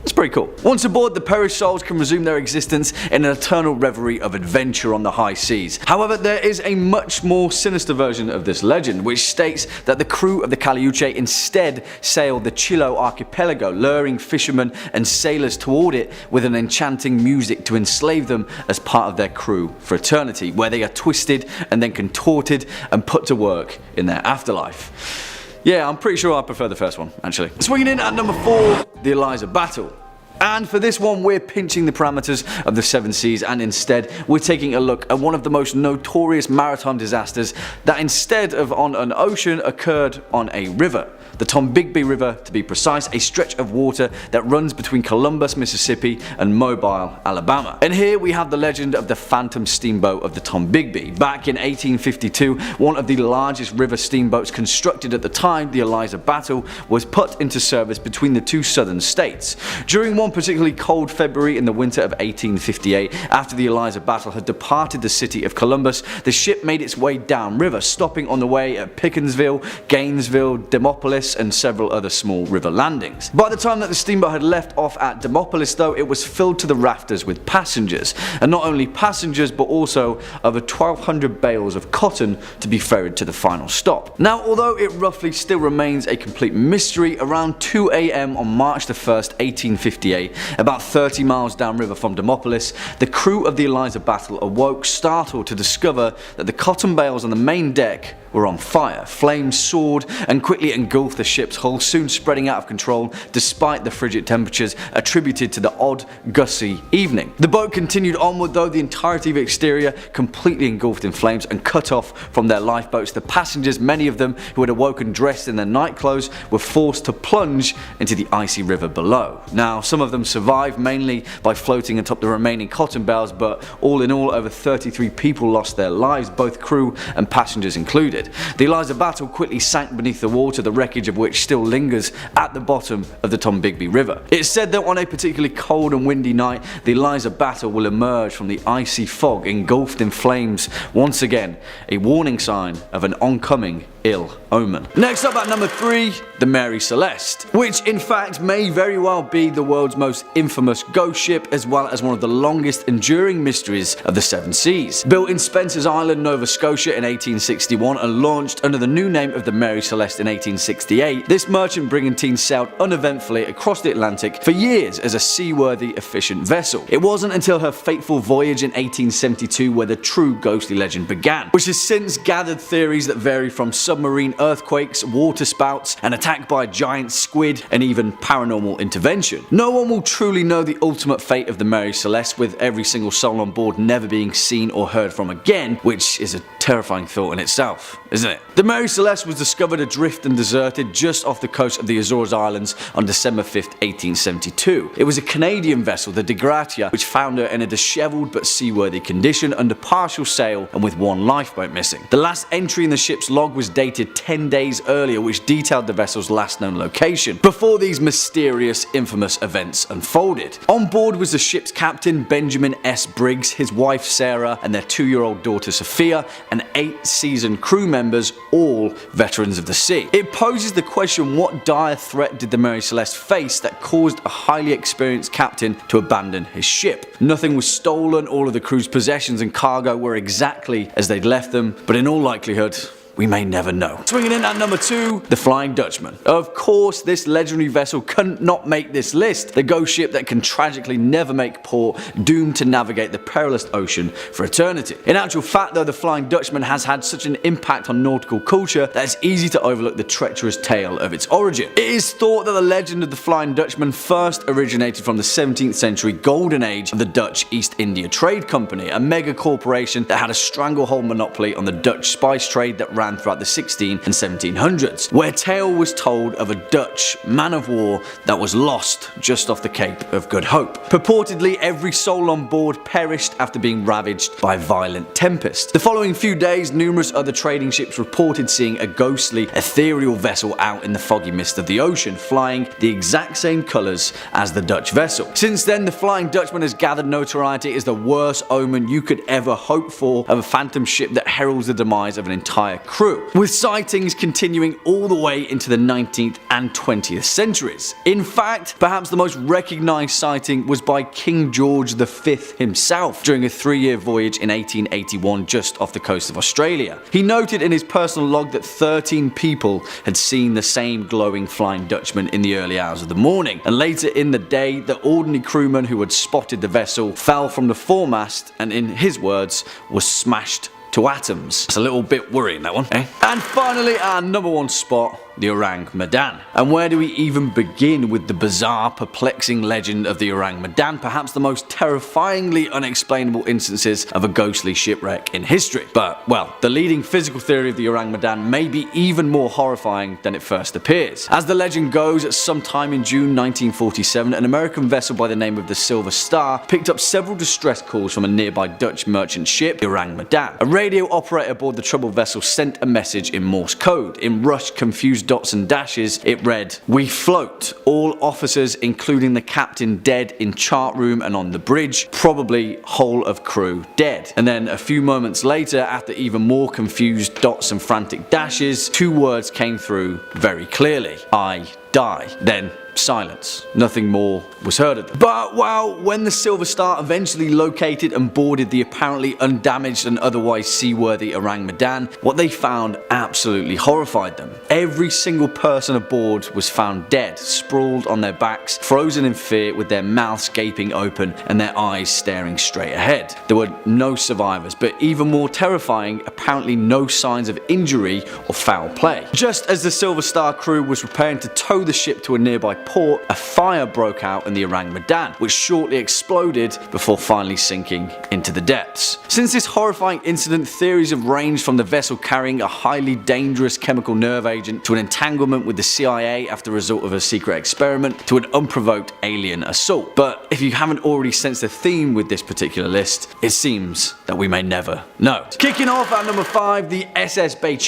It's pretty cool. Once aboard, the perished souls can resume their existence in an eternal reverie of adventure on the high seas. However, there is a much more sinister version of this legend, which states that the crew of the Chaleurs instead sailed the Chiloé archipelago, luring fishermen and sailors toward it with an enchanting music to enslave them as part of their crew for eternity, where they are twisted and then contorted and put to work in their afterlife. Yeah, I'm pretty sure I prefer the first one, actually. Swinging in at number 4, the Eliza Battle. And for this one, we're pinching the parameters of the 7 seas, and instead we're taking a look at one of the most notorious maritime disasters that, instead of on an ocean, occurred on a river. The Tombigbee River, to be precise, a stretch of water that runs between Columbus, Mississippi and Mobile, Alabama. And here we have the legend of the phantom steamboat of the Tombigbee. Back in 1852, one of the largest river steamboats constructed at the time, the Eliza Battle, was put into service between the 2 southern states. During one particularly cold February in the winter of 1858, after the Eliza Battle had departed the city of Columbus, the ship made its way downriver, stopping on the way at Pickensville, Gainesville, Demopolis, and several other small river landings. By the time that the steamboat had left off at Demopolis though, it was filled to the rafters with passengers, and not only passengers but also over 1,200 bales of cotton to be ferried to the final stop. Now, although it roughly still remains a complete mystery, around 2 a.m. on March the 1st, 1858, about 30 miles downriver from Demopolis, the crew of the Eliza Battle awoke startled to discover that the cotton bales on the main deck were on fire. Flames soared and quickly engulfed the ship's hull, soon spreading out of control despite the frigid temperatures attributed to the odd, gusty evening. The boat continued onward though, the entirety of the exterior completely engulfed in flames and cut off from their lifeboats. The passengers, many of them who had awoken dressed in their night clothes, were forced to plunge into the icy river below. Now, some of them survived, mainly by floating atop the remaining cotton bales, but all in all, over 33 people lost their lives, both crew and passengers included. The Eliza Battle quickly sank beneath the water, the wreckage of which still lingers at the bottom of the Tombigbee River. It's said that on a particularly cold and windy night, the Eliza Battle will emerge from the icy fog engulfed in flames, once again a warning sign of an oncoming ill omen. Next up at number 3, the Mary Celeste, which in fact may very well be the world's most infamous ghost ship, as well as one of the longest enduring mysteries of the Seven Seas. Built in Spencer's Island, Nova Scotia in 1861 and launched under the new name of the Mary Celeste in 1868, this merchant brigantine sailed uneventfully across the Atlantic for years as a seaworthy, efficient vessel. It wasn't until her fateful voyage in 1872 where the true ghostly legend began, which has since gathered theories that vary from submarine earthquakes, water spouts, an attack by a giant squid, and even paranormal intervention. No one will truly know the ultimate fate of the Mary Celeste, with every single soul on board never being seen or heard from again, which is a terrifying thought in itself, isn't it? The Mary Celeste was discovered adrift and deserted just off the coast of the Azores Islands on December 5th, 1872. It was a Canadian vessel, the De Gratia, which found her in a disheveled but seaworthy condition under partial sail and with one lifeboat missing. The last entry in the ship's log was dated 10 days earlier, which detailed the vessel's last known location, before these mysterious, infamous events unfolded. On board was the ship's captain, Benjamin S. Briggs, his wife Sarah, and their 2-year-old daughter Sophia, and 8 seasoned crew members, all veterans of the sea. It poses the question, what dire threat did the Mary Celeste face that caused a highly experienced captain to abandon his ship? Nothing was stolen, all of the crew's possessions and cargo were exactly as they'd left them, but in all likelihood, we may never know. Swinging in at number 2, the Flying Dutchman. Of course, this legendary vessel couldn't not make this list. The ghost ship that can tragically never make port, doomed to navigate the perilous ocean for eternity. In actual fact though, the Flying Dutchman has had such an impact on nautical culture that it's easy to overlook the treacherous tale of its origin. It is thought that the legend of the Flying Dutchman first originated from the 17th century golden age of the Dutch East India Trade Company, a mega corporation that had a stranglehold monopoly on the Dutch spice trade that ran throughout the 16 and 1700s, where tale was told of a Dutch man of war that was lost just off the Cape of Good Hope. Purportedly, every soul on board perished after being ravaged by a violent tempest. The following few days, numerous other trading ships reported seeing a ghostly, ethereal vessel out in the foggy mist of the ocean, flying the exact same colours as the Dutch vessel. Since then, the Flying Dutchman has gathered notoriety as the worst omen you could ever hope for of a phantom ship that heralds the demise of an entire crew, with sightings continuing all the way into the 19th and 20th centuries. In fact, perhaps the most recognised sighting was by King George V himself during a 3-year voyage in 1881 just off the coast of Australia. He noted in his personal log that 13 people had seen the same glowing Flying Dutchman in the early hours of the morning, and later in the day, the ordinary crewman who had spotted the vessel fell from the foremast and, in his words, was smashed to atoms. It's a little bit worrying, that one, eh? And finally, our number 1 spot, the Orang Medan. And where do we even begin with the bizarre, perplexing legend of the Orang Medan, perhaps the most terrifyingly unexplainable instances of a ghostly shipwreck in history? But, well, the leading physical theory of the Orang Medan may be even more horrifying than it first appears. As the legend goes, at some time in June 1947, an American vessel by the name of the Silver Star picked up several distress calls from a nearby Dutch merchant ship, the Orang Medan. A radio operator aboard the troubled vessel sent a message in Morse code. In rushed, confused dots and dashes, it read, "We float. All officers, including the captain, dead in chart room and on the bridge. Probably whole of crew dead." And then a few moments later, after even more confused dots and frantic dashes, 2 words came through very clearly. "I die." Then silence. Nothing more was heard of them. But well, when the Silver Star eventually located and boarded the apparently undamaged and otherwise seaworthy Orang Medan, what they found absolutely horrified them. Every single person aboard was found dead, sprawled on their backs, frozen in fear, with their mouths gaping open and their eyes staring straight ahead. There were no survivors, but even more terrifying, apparently no signs of injury or foul play. Just as the Silver Star crew was preparing to tow the ship to a nearby port, a fire broke out in the Orang Medan, which shortly exploded before finally sinking into the depths. Since this horrifying incident, theories have ranged from the vessel carrying a highly dangerous chemical nerve agent to an entanglement with the CIA after the result of a secret experiment to an unprovoked alien assault. But if you haven't already sensed a theme with this particular list, it seems that we may never know. Kicking off at number 5, the SS Baie.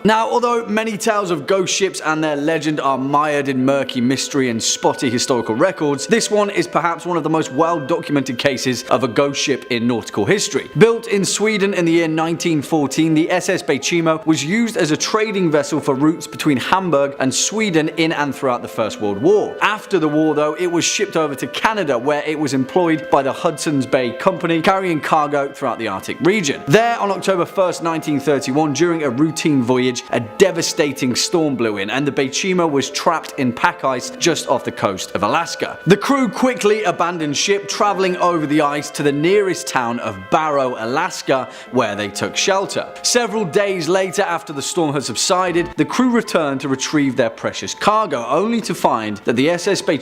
Now, although many tales of ghost ships and their legend are mired mired in murky mystery and spotty historical records, this one is perhaps one of the most well-documented cases of a ghost ship in nautical history. Built in Sweden in the year 1914, the SS Baie was used as a trading vessel for routes between Hamburg and Sweden in and throughout the First World War. After the war though, it was shipped over to Canada, where it was employed by the Hudson's Bay Company, carrying cargo throughout the Arctic region. There, on October 1st, 1931, during a routine voyage, a devastating storm blew in and the Baie was trapped in pack ice just off the coast of Alaska. The crew quickly abandoned ship, traveling over the ice to the nearest town of Barrow, Alaska, where they took shelter. Several days later, after the storm had subsided, the crew returned to retrieve their precious cargo, only to find that the SS Baie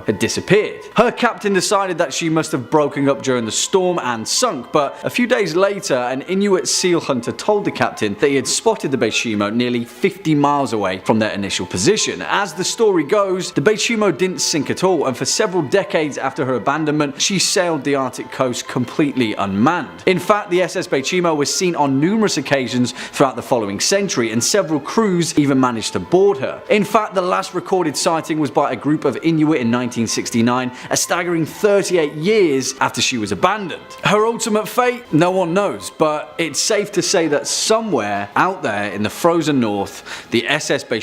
had disappeared. Her captain decided that she must have broken up during the storm and sunk, but a few days later, an Inuit seal hunter told the captain that he had spotted the Baie nearly 50 miles away from their initial position. As the story goes, the Baie didn't sink at all, and for several decades after her abandonment, she sailed the Arctic coast completely unmanned. In fact, the SS Baie was seen on numerous occasions throughout the following century, and several crews even managed to board her. In fact, the last recorded sighting was by a group of Inuit in 1969, a staggering 38 years after she was abandoned. Her ultimate fate? No one knows, but it's safe to say that somewhere out there in the frozen north, the SS Baie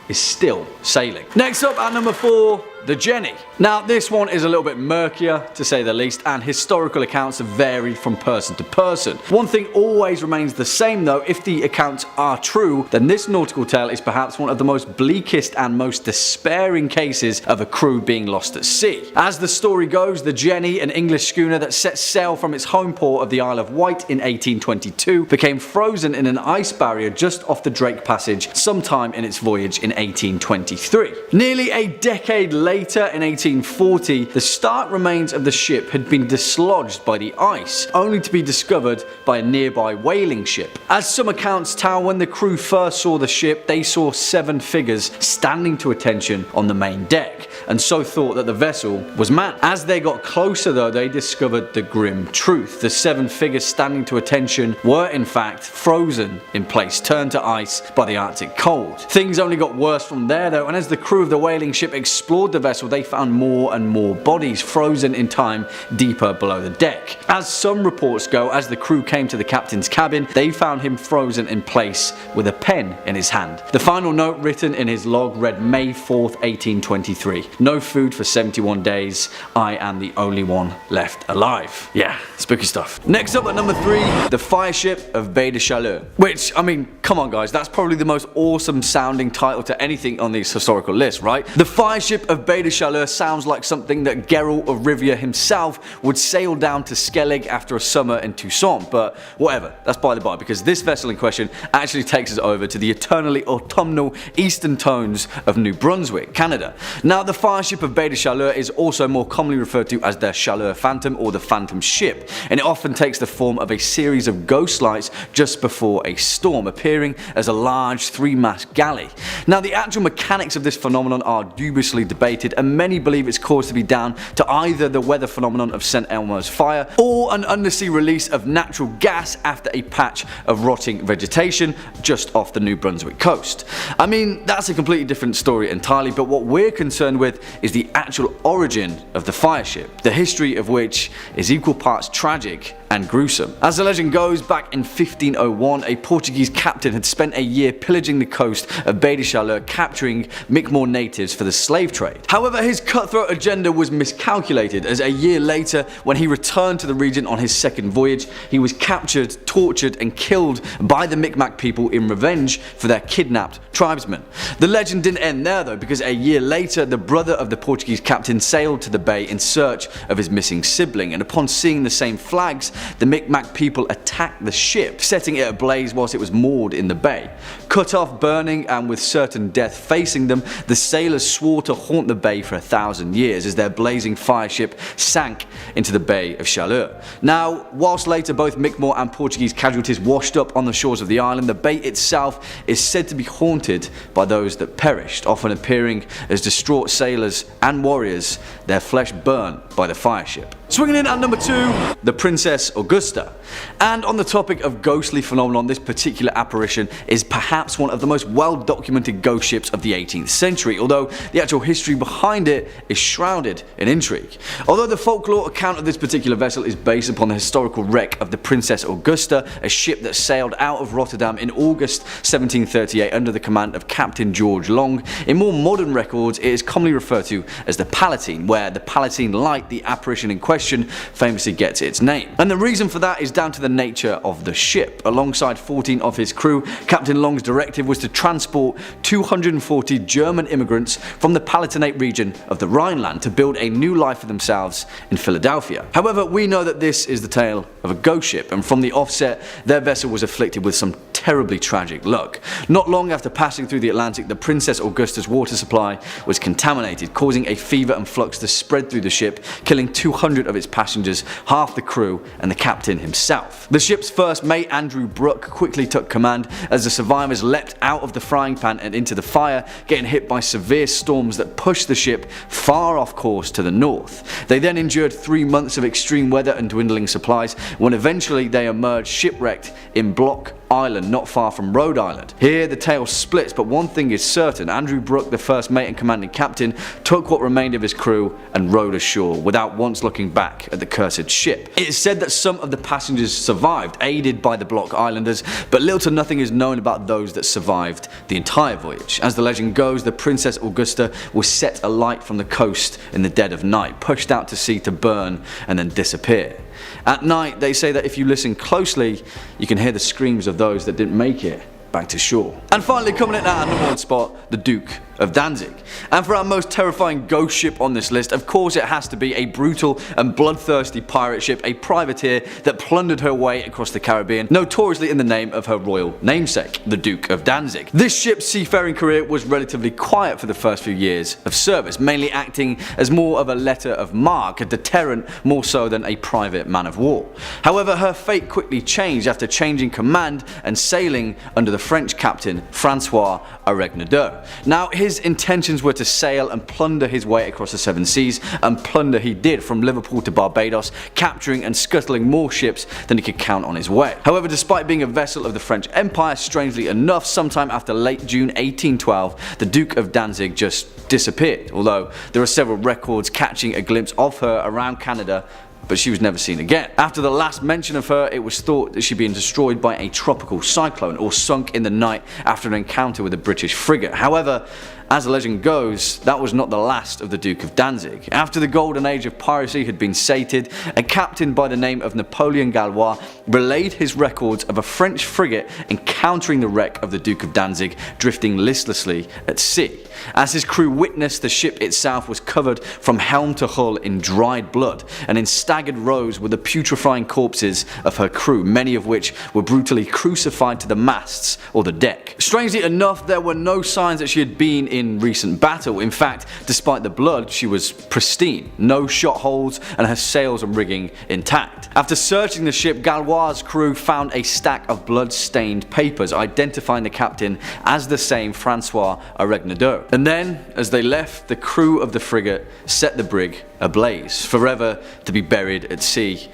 is still sailing. Next up at number 4, the Jenny. Now this one is a little bit murkier to say the least, and historical accounts have varied from person to person. One thing always remains the same though: if the accounts are true, then this nautical tale is perhaps one of the most bleakest and most despairing cases of a crew being lost at sea. As the story goes, the Jenny, an English schooner that set sail from its home port of the Isle of Wight in 1822, became frozen in an ice barrier just off the Drake Passage sometime in its voyage in 1823. Nearly a decade later, in 1840, the stark remains of the ship had been dislodged by the ice, only to be discovered by a nearby whaling ship. As some accounts tell, when the crew first saw the ship, they saw 7 figures standing to attention on the main deck, and so thought that the vessel was manned. As they got closer though, they discovered the grim truth. The 7 figures standing to attention were in fact frozen in place, turned to ice by the Arctic cold. Things only got worse from there though, and as the crew of the whaling ship explored the vessel, they found more and more bodies frozen in time deeper below the deck. As some reports go, as the crew came to the captain's cabin, they found him frozen in place with a pen in his hand. The final note written in his log read May 4th, 1823. No food for 71 days. I am the only one left alive. Yeah, spooky stuff. Next up at number 3, the Fireship of Baie de Chaleurs. Which, I mean, come on guys, that's probably the most awesome sounding title to anything on these historical lists, right? The Fireship of Baie de Chaleurs sounds like something that Geralt of Rivia himself would sail down to Skellig after a summer in Toussaint, but whatever, that's by the by, because this vessel in question actually takes us over to the eternally autumnal eastern tones of New Brunswick, Canada. Now, the Fireship of Baie de Chaleurs is also more commonly referred to as the Chaleurs Phantom or the Phantom Ship, and it often takes the form of a series of ghost lights just before a storm, appearing as a large 3-mast galley. Now, the actual mechanics of this phenomenon are dubiously debated, and many believe it's caused to be down to either the weather phenomenon of St. Elmo's fire or an undersea release of natural gas after a patch of rotting vegetation just off the New Brunswick coast. I mean, that's a completely different story entirely, but what we're concerned with is the actual origin of the Fireship, the history of which is equal parts tragic and gruesome. As the legend goes, back in 1501, a Portuguese captain had spent a year pillaging the coast of Baie de Chaleurs, capturing Mi'kmaq natives for the slave trade. However, his cutthroat agenda was miscalculated, as a year later, when he returned to the region on his second voyage, he was captured, tortured and killed by the Mi'kmaq people in revenge for their kidnapped tribesmen. The legend didn't end there though, because a year later, the brother of the Portuguese captain sailed to the bay in search of his missing sibling, and upon seeing the same flags, the Mi'kmaq people attacked the ship, setting it ablaze whilst it was moored in the bay. Cut off, burning, and with certain death facing them, the sailors swore to haunt the bay for 1,000 years as their blazing fireship sank into the Bay of Chaleurs. Now, whilst later both Mi'kmaq and Portuguese casualties washed up on the shores of the island, the bay itself is said to be haunted by those that perished, often appearing as distraught sailors and warriors, their flesh burnt by the fireship. Swinging in at number 2, the Princess Augusta. And on the topic of ghostly phenomenon, this particular apparition is perhaps one of the most well documented ghost ships of the 18th century, although the actual history behind it is shrouded in intrigue. Although the folklore account of this particular vessel is based upon the historical wreck of the Princess Augusta, a ship that sailed out of Rotterdam in August 1738 under the command of Captain George Long, in more modern records it is commonly referred to as the Palatine, where the Palatine Light, the apparition in question, famously gets its name. And the reason for that is down to the nature of the ship. Alongside 14 of his crew, Captain Long's directive was to transport 240 German immigrants from the Palatinate region of the Rhineland to build a new life for themselves in Philadelphia. However, we know that this is the tale of a ghost ship, and from the offset, their vessel was afflicted with some terribly tragic luck. Not long after passing through the Atlantic, the Princess Augusta's water supply was contaminated, causing a fever and flux to spread through the ship, killing 200 of its passengers, half the crew, and the captain himself. The ship's first mate, Andrew Brooke, quickly took command as the survivors leapt out of the frying pan and into the fire, getting hit by severe storms that pushed the ship far off course to the north. They then endured 3 months of extreme weather and dwindling supplies, when eventually they emerged shipwrecked in Block Island, not far from Rhode Island. Here the tale splits, but one thing is certain: Andrew Brooke, the first mate and commanding captain, took what remained of his crew and rowed ashore without once looking back at the cursed ship. It is said that some of the passengers survived, aided by the Block Islanders, but little to nothing is known about those that survived the entire voyage. As the legend goes, the Princess Augusta was set alight from the coast in the dead of night, pushed out to sea to burn and then disappear. At night, they say that if you listen closely, you can hear the screams of those that didn't make it back to shore. And finally, coming in at our number 1 spot, the Duke of Danzig. And for our most terrifying ghost ship on this list, of course it has to be a brutal and bloodthirsty pirate ship, a privateer that plundered her way across the Caribbean, notoriously in the name of her royal namesake, the Duke of Danzig. This ship's seafaring career was relatively quiet for the first few years of service, mainly acting as more of a letter of marque, a deterrent more so than a private man of war. However, her fate quickly changed after changing command and sailing under the French captain Francois Aregnadour. Now, his intentions were to sail and plunder his way across the 7 seas, and plunder he did from Liverpool to Barbados, capturing and scuttling more ships than he could count on his way. However, despite being a vessel of the French Empire, strangely enough, sometime after late June 1812, the Duke of Danzig just disappeared, although there are several records catching a glimpse of her around Canada, but she was never seen again. After the last mention of her, it was thought that she'd been destroyed by a tropical cyclone or sunk in the night after an encounter with a British frigate. However, as the legend goes, that was not the last of the Duke of Danzig. After the golden age of piracy had been sated, a captain by the name of Napoleon Gallois relayed his records of a French frigate encountering the wreck of the Duke of Danzig drifting listlessly at sea. As his crew witnessed, the ship itself was covered from helm to hull in dried blood, and in staggered rows were the putrefying corpses of her crew, many of which were brutally crucified to the masts or the deck. Strangely enough, there were no signs that she had been in recent battle. In fact, despite the blood, she was pristine, no shot holes, and her sails and rigging intact. After searching the ship, Gallois' crew found a stack of blood-stained papers identifying the captain as the same Francois Aregnadour. And then, as they left, the crew of the frigate set the brig ablaze, forever to be buried at sea,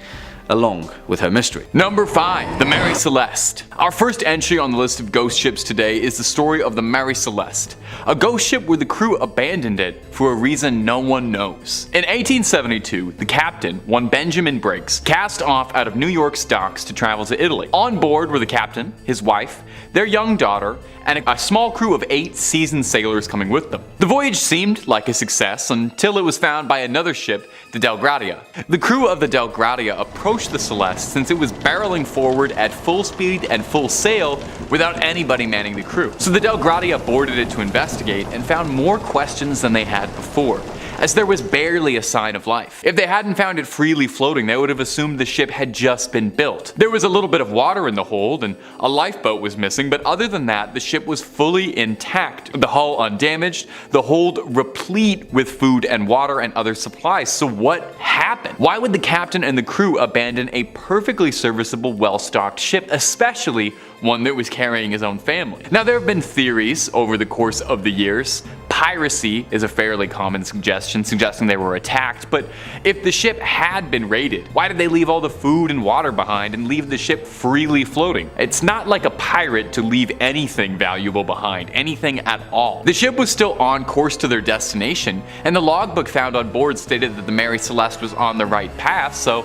along with her mystery. Number 5, the Mary Celeste. Our first entry on the list of ghost ships today is the story of the Mary Celeste, a ghost ship where the crew abandoned it for a reason no one knows. In 1872, the captain, one Benjamin Briggs, cast off out of New York's docks to travel to Italy. On board were the captain, his wife, their young daughter, and a small crew of 8 seasoned sailors coming with them. The voyage seemed like a success until it was found by another ship, the Del Gratia. The crew of the Del Gratia approached the Celeste since it was barreling forward at full speed and full sail without anybody manning the crew. So the Del Gratia boarded it to investigate and found more questions than they had before, as there was barely a sign of life. If they hadn't found it freely floating, they would have assumed the ship had just been built. There was a little bit of water in the hold and a lifeboat was missing, but other than that, the ship was fully intact, the hull undamaged, the hold replete with food and water and other supplies. So what happened? Why would the captain and the crew abandon a perfectly serviceable, well-stocked ship, especially one that was carrying his own family? Now, there have been theories over the course of the years. piracy is a fairly common suggestion, suggesting they were attacked, but if the ship had been raided, why did they leave all the food and water behind and leave the ship freely floating? It's not like a pirate to leave anything valuable behind, anything at all. The ship was still on course to their destination, and the logbook found on board stated that the Mary Celeste was on the right path, so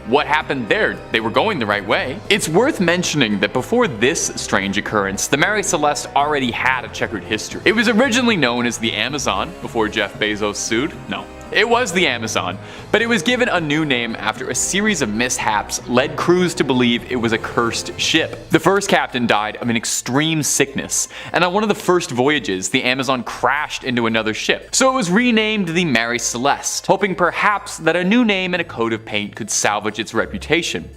what happened there? They were going the right way. It's worth mentioning that before this strange occurrence, the Mary Celeste already had a checkered history. It was originally known as the Amazon before Jeff Bezos sued. No, it was the Amazon, but it was given a new name after a series of mishaps led crews to believe it was a cursed ship. The first captain died of an extreme sickness, and on one of the first voyages, the Amazon crashed into another ship. So it was renamed the Mary Celeste, hoping perhaps that a new name and a coat of paint could salvage its reputation.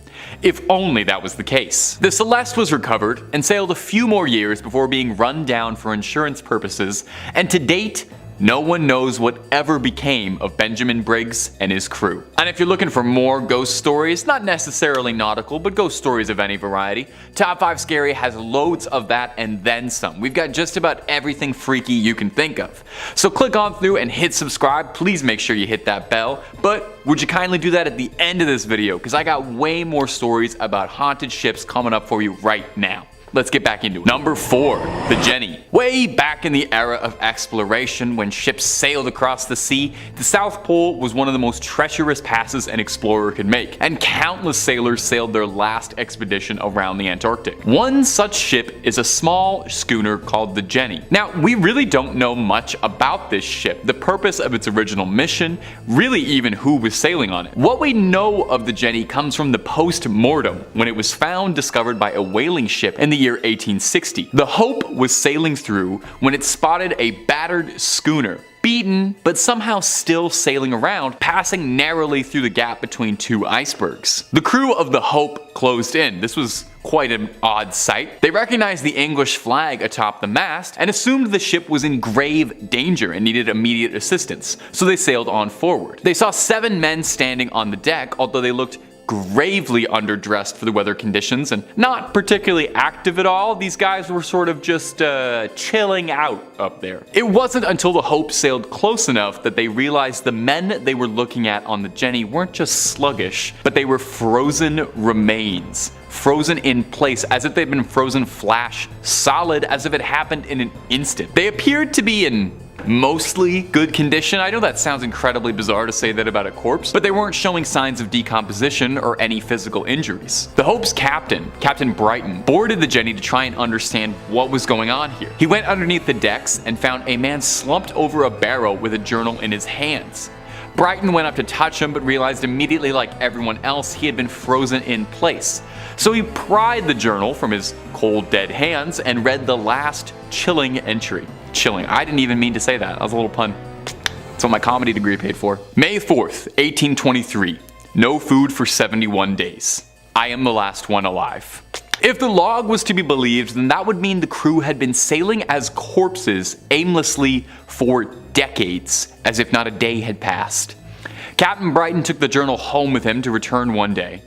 If only that was the case. The Celeste was recovered and sailed a few more years before being run down for insurance purposes, and to date, no one knows what ever became of Benjamin Briggs and his crew. And if you're looking for more ghost stories, not necessarily nautical, but ghost stories of any variety, Top 5 Scary has loads of that and then some. We've got just about everything freaky you can think of. So click on through and hit subscribe. Please make sure you hit that bell. But would you kindly do that at the end of this video, because I got way more stories about haunted ships coming up for you right now. Let's get back into it. Number 4, the Jenny. Way back in the era of exploration, when ships sailed across the sea, the South Pole was one of the most treacherous passes an explorer could make, and countless sailors sailed their last expedition around the Antarctic. One such ship is a small schooner called the Jenny. Now, we really don't know much about this ship, the purpose of its original mission, really even who was sailing on it. What we know of the Jenny comes from the post-mortem, when it was found discovered by a whaling ship in the year 1860. The Hope was sailing through when it spotted a battered schooner, beaten but somehow still sailing around, passing narrowly through the gap between two icebergs. The crew of the Hope closed in. This was quite an odd sight. They recognized the English flag atop the mast and assumed the ship was in grave danger and needed immediate assistance, so they sailed on forward. They saw 7 men standing on the deck, although they looked gravely underdressed for the weather conditions and not particularly active at all. These guys were sort of just chilling out up there. It wasn't until the Hope sailed close enough that they realized the men they were looking at on the Jenny weren't just sluggish, but they were frozen remains. Frozen in place, as if they'd been frozen flash solid, as if it happened in an instant. They appeared to be in mostly good condition. I know that sounds incredibly bizarre to say that about a corpse, but they weren't showing signs of decomposition or any physical injuries. The Hope's captain, Captain Brighton, boarded the Jenny to try and understand what was going on here. He went underneath the decks and found a man slumped over a barrel with a journal in his hands. Brighton went up to touch him, but realized immediately, like everyone else, he had been frozen in place. So he pried the journal from his cold, dead hands and read the last chilling entry. Chilling. I didn't even mean to say that. That was a little pun. That's what my comedy degree paid for. May 4th, 1823. No food for 71 days. I am the last one alive. If the log was to be believed, then that would mean the crew had been sailing as corpses aimlessly for decades, as if not a day had passed. Captain Brighton took the journal home with him to return one day.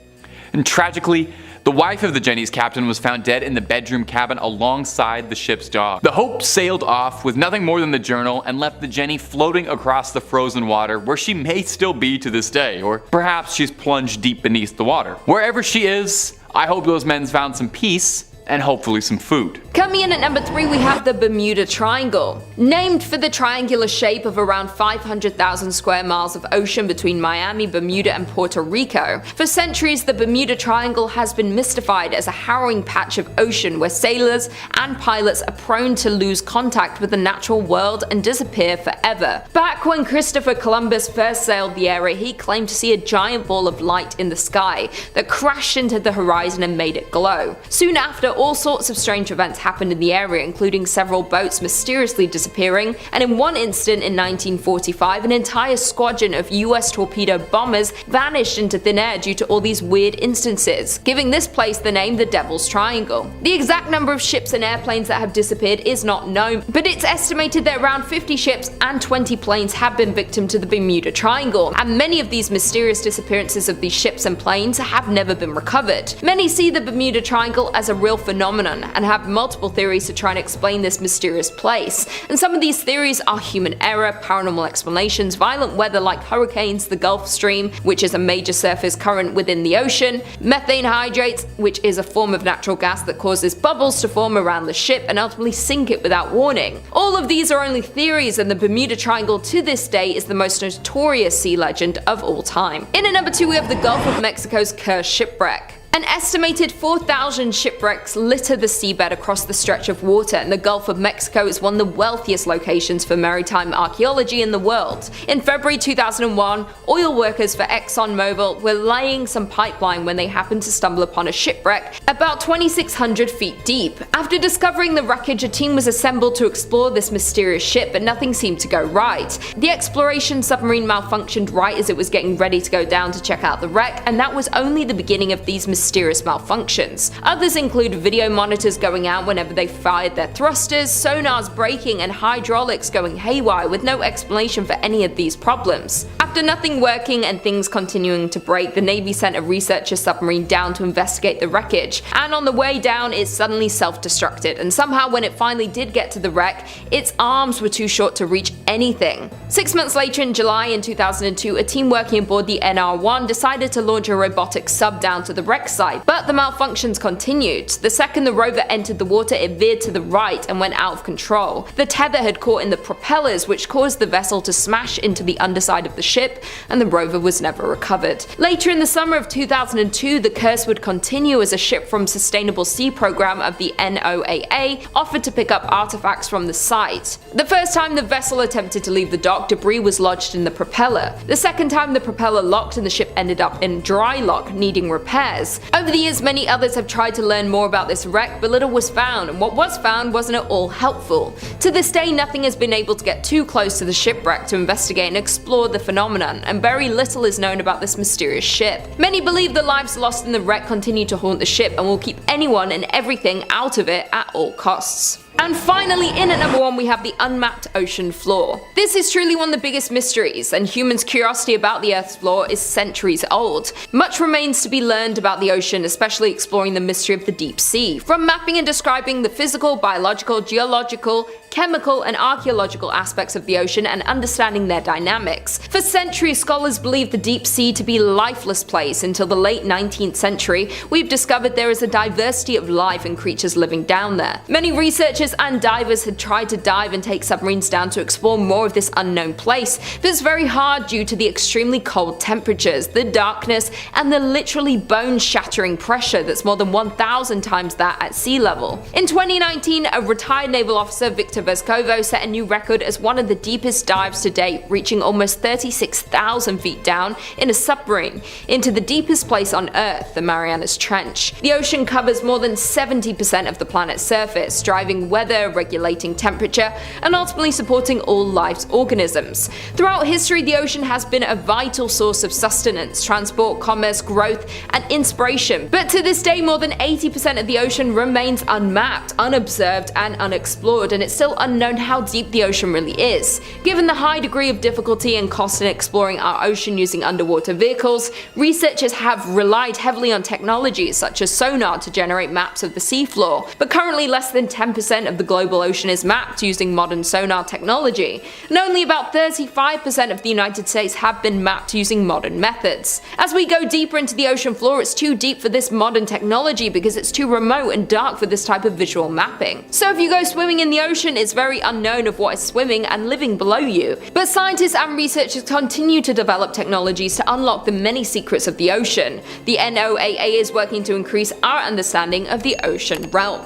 And tragically, the wife of the Jenny's captain was found dead in the bedroom cabin alongside the ship's dog. The Hope sailed off with nothing more than the journal and left the Jenny floating across the frozen water, where she may still be to this day, or perhaps she's plunged deep beneath the water. Wherever she is, I hope those men found some peace and hopefully some food. Coming in at number 3, we have the Bermuda Triangle. Named for the triangular shape of around 500,000 square miles of ocean between Miami, Bermuda, and Puerto Rico, for centuries the Bermuda Triangle has been mystified as a harrowing patch of ocean where sailors and pilots are prone to lose contact with the natural world and disappear forever. Back when Christopher Columbus first sailed the area, he claimed to see a giant ball of light in the sky that crashed into the horizon and made it glow. Soon after, all sorts of strange events happened in the area, including several boats mysteriously disappearing, and in one instant in 1945, an entire squadron of US torpedo bombers vanished into thin air due to all these weird instances, giving this place the name the Devil's Triangle. The exact number of ships and airplanes that have disappeared is not known, but it's estimated that around 50 ships and 20 planes have been victim to the Bermuda Triangle, and many of these mysterious disappearances of these ships and planes have never been recovered. Many see the Bermuda Triangle as a real phenomenon and have multiple theories to try and explain this mysterious place. And some of these theories are human error, paranormal explanations, violent weather like hurricanes, the Gulf Stream, which is a major surface current within the ocean, methane hydrates, which is a form of natural gas that causes bubbles to form around the ship and ultimately sink it without warning. All of these are only theories, and the Bermuda Triangle to this day is the most notorious sea legend of all time. In at number 2 we have the Gulf of Mexico's cursed shipwreck. An estimated 4,000 shipwrecks litter the seabed across the stretch of water, and the Gulf of Mexico is one of the wealthiest locations for maritime archaeology in the world. In February 2001, oil workers for ExxonMobil were laying some pipeline when they happened to stumble upon a shipwreck about 2,600 feet deep. After discovering the wreckage, a team was assembled to explore this mysterious ship, but nothing seemed to go right. The exploration submarine malfunctioned right as it was getting ready to go down to check out the wreck, and that was only the beginning of these mysterious malfunctions. Others include video monitors going out whenever they fired their thrusters, sonars breaking, and hydraulics going haywire with no explanation for any of these problems. After nothing working and things continuing to break, the Navy sent a researcher submarine down to investigate the wreckage, and on the way down it suddenly self-destructed, and somehow when it finally did get to the wreck, its arms were too short to reach anything. 6 months later, in July in 2002, a team working aboard the NR-1 decided to launch a robotic sub down to the wreck site, but the malfunctions continued. The second the rover entered the water, it veered to the right and went out of control. The tether had caught in the propellers, which caused the vessel to smash into the underside of the ship, and the rover was never recovered. Later in the summer of 2002, the curse would continue as a ship from Sustainable Sea Program of the NOAA offered to pick up artifacts from the site. The first time the vessel attempted to leave the dock, debris was lodged in the propeller. The second time, the propeller locked and the ship ended up in dry lock, needing repairs. Over the years, many others have tried to learn more about this wreck, but little was found, and what was found wasn't at all helpful. To this day, nothing has been able to get too close to the shipwreck to investigate and explore the phenomenon, and very little is known about this mysterious ship. Many believe the lives lost in the wreck continue to haunt the ship and will keep anyone and everything out of it at all costs. And finally, in at number 1 we have the unmapped ocean floor. This is truly one of the biggest mysteries, and humans' curiosity about the Earth's floor is centuries old. Much remains to be learned about the ocean, especially exploring the mystery of the deep sea. From mapping and describing the physical, biological, geological, chemical, and archaeological aspects of the ocean and understanding their dynamics. For centuries, scholars believed the deep sea to be a lifeless place. Until the late 19th century, we've discovered there is a diversity of life and creatures living down there. Many researchers and divers had tried to dive and take submarines down to explore more of this unknown place, but it's very hard due to the extremely cold temperatures, the darkness, and the literally bone-shattering pressure that's more than 1,000 times that at sea level. In 2019, a retired naval officer, Victor Vescovo, set a new record as one of the deepest dives to date, reaching almost 36,000 feet down in a submarine into the deepest place on Earth, the Marianas Trench. The ocean covers more than 70% of the planet's surface, driving weather, regulating temperature, and ultimately supporting all life's organisms. Throughout history, the ocean has been a vital source of sustenance, transport, commerce, growth, and inspiration. But to this day, more than 80% of the ocean remains unmapped, unobserved, and unexplored, and it's still unknown how deep the ocean really is. Given the high degree of difficulty and cost in exploring our ocean using underwater vehicles, researchers have relied heavily on technologies such as sonar to generate maps of the seafloor, but currently less than 10% of the global ocean is mapped using modern sonar technology, and only about 35% of the United States have been mapped using modern methods. As we go deeper into the ocean floor, it's too deep for this modern technology because it's too remote and dark for this type of visual mapping. So if you go swimming in the ocean, it's very unknown of what is swimming and living below you. But scientists and researchers continue to develop technologies to unlock the many secrets of the ocean. The NOAA is working to increase our understanding of the ocean realm.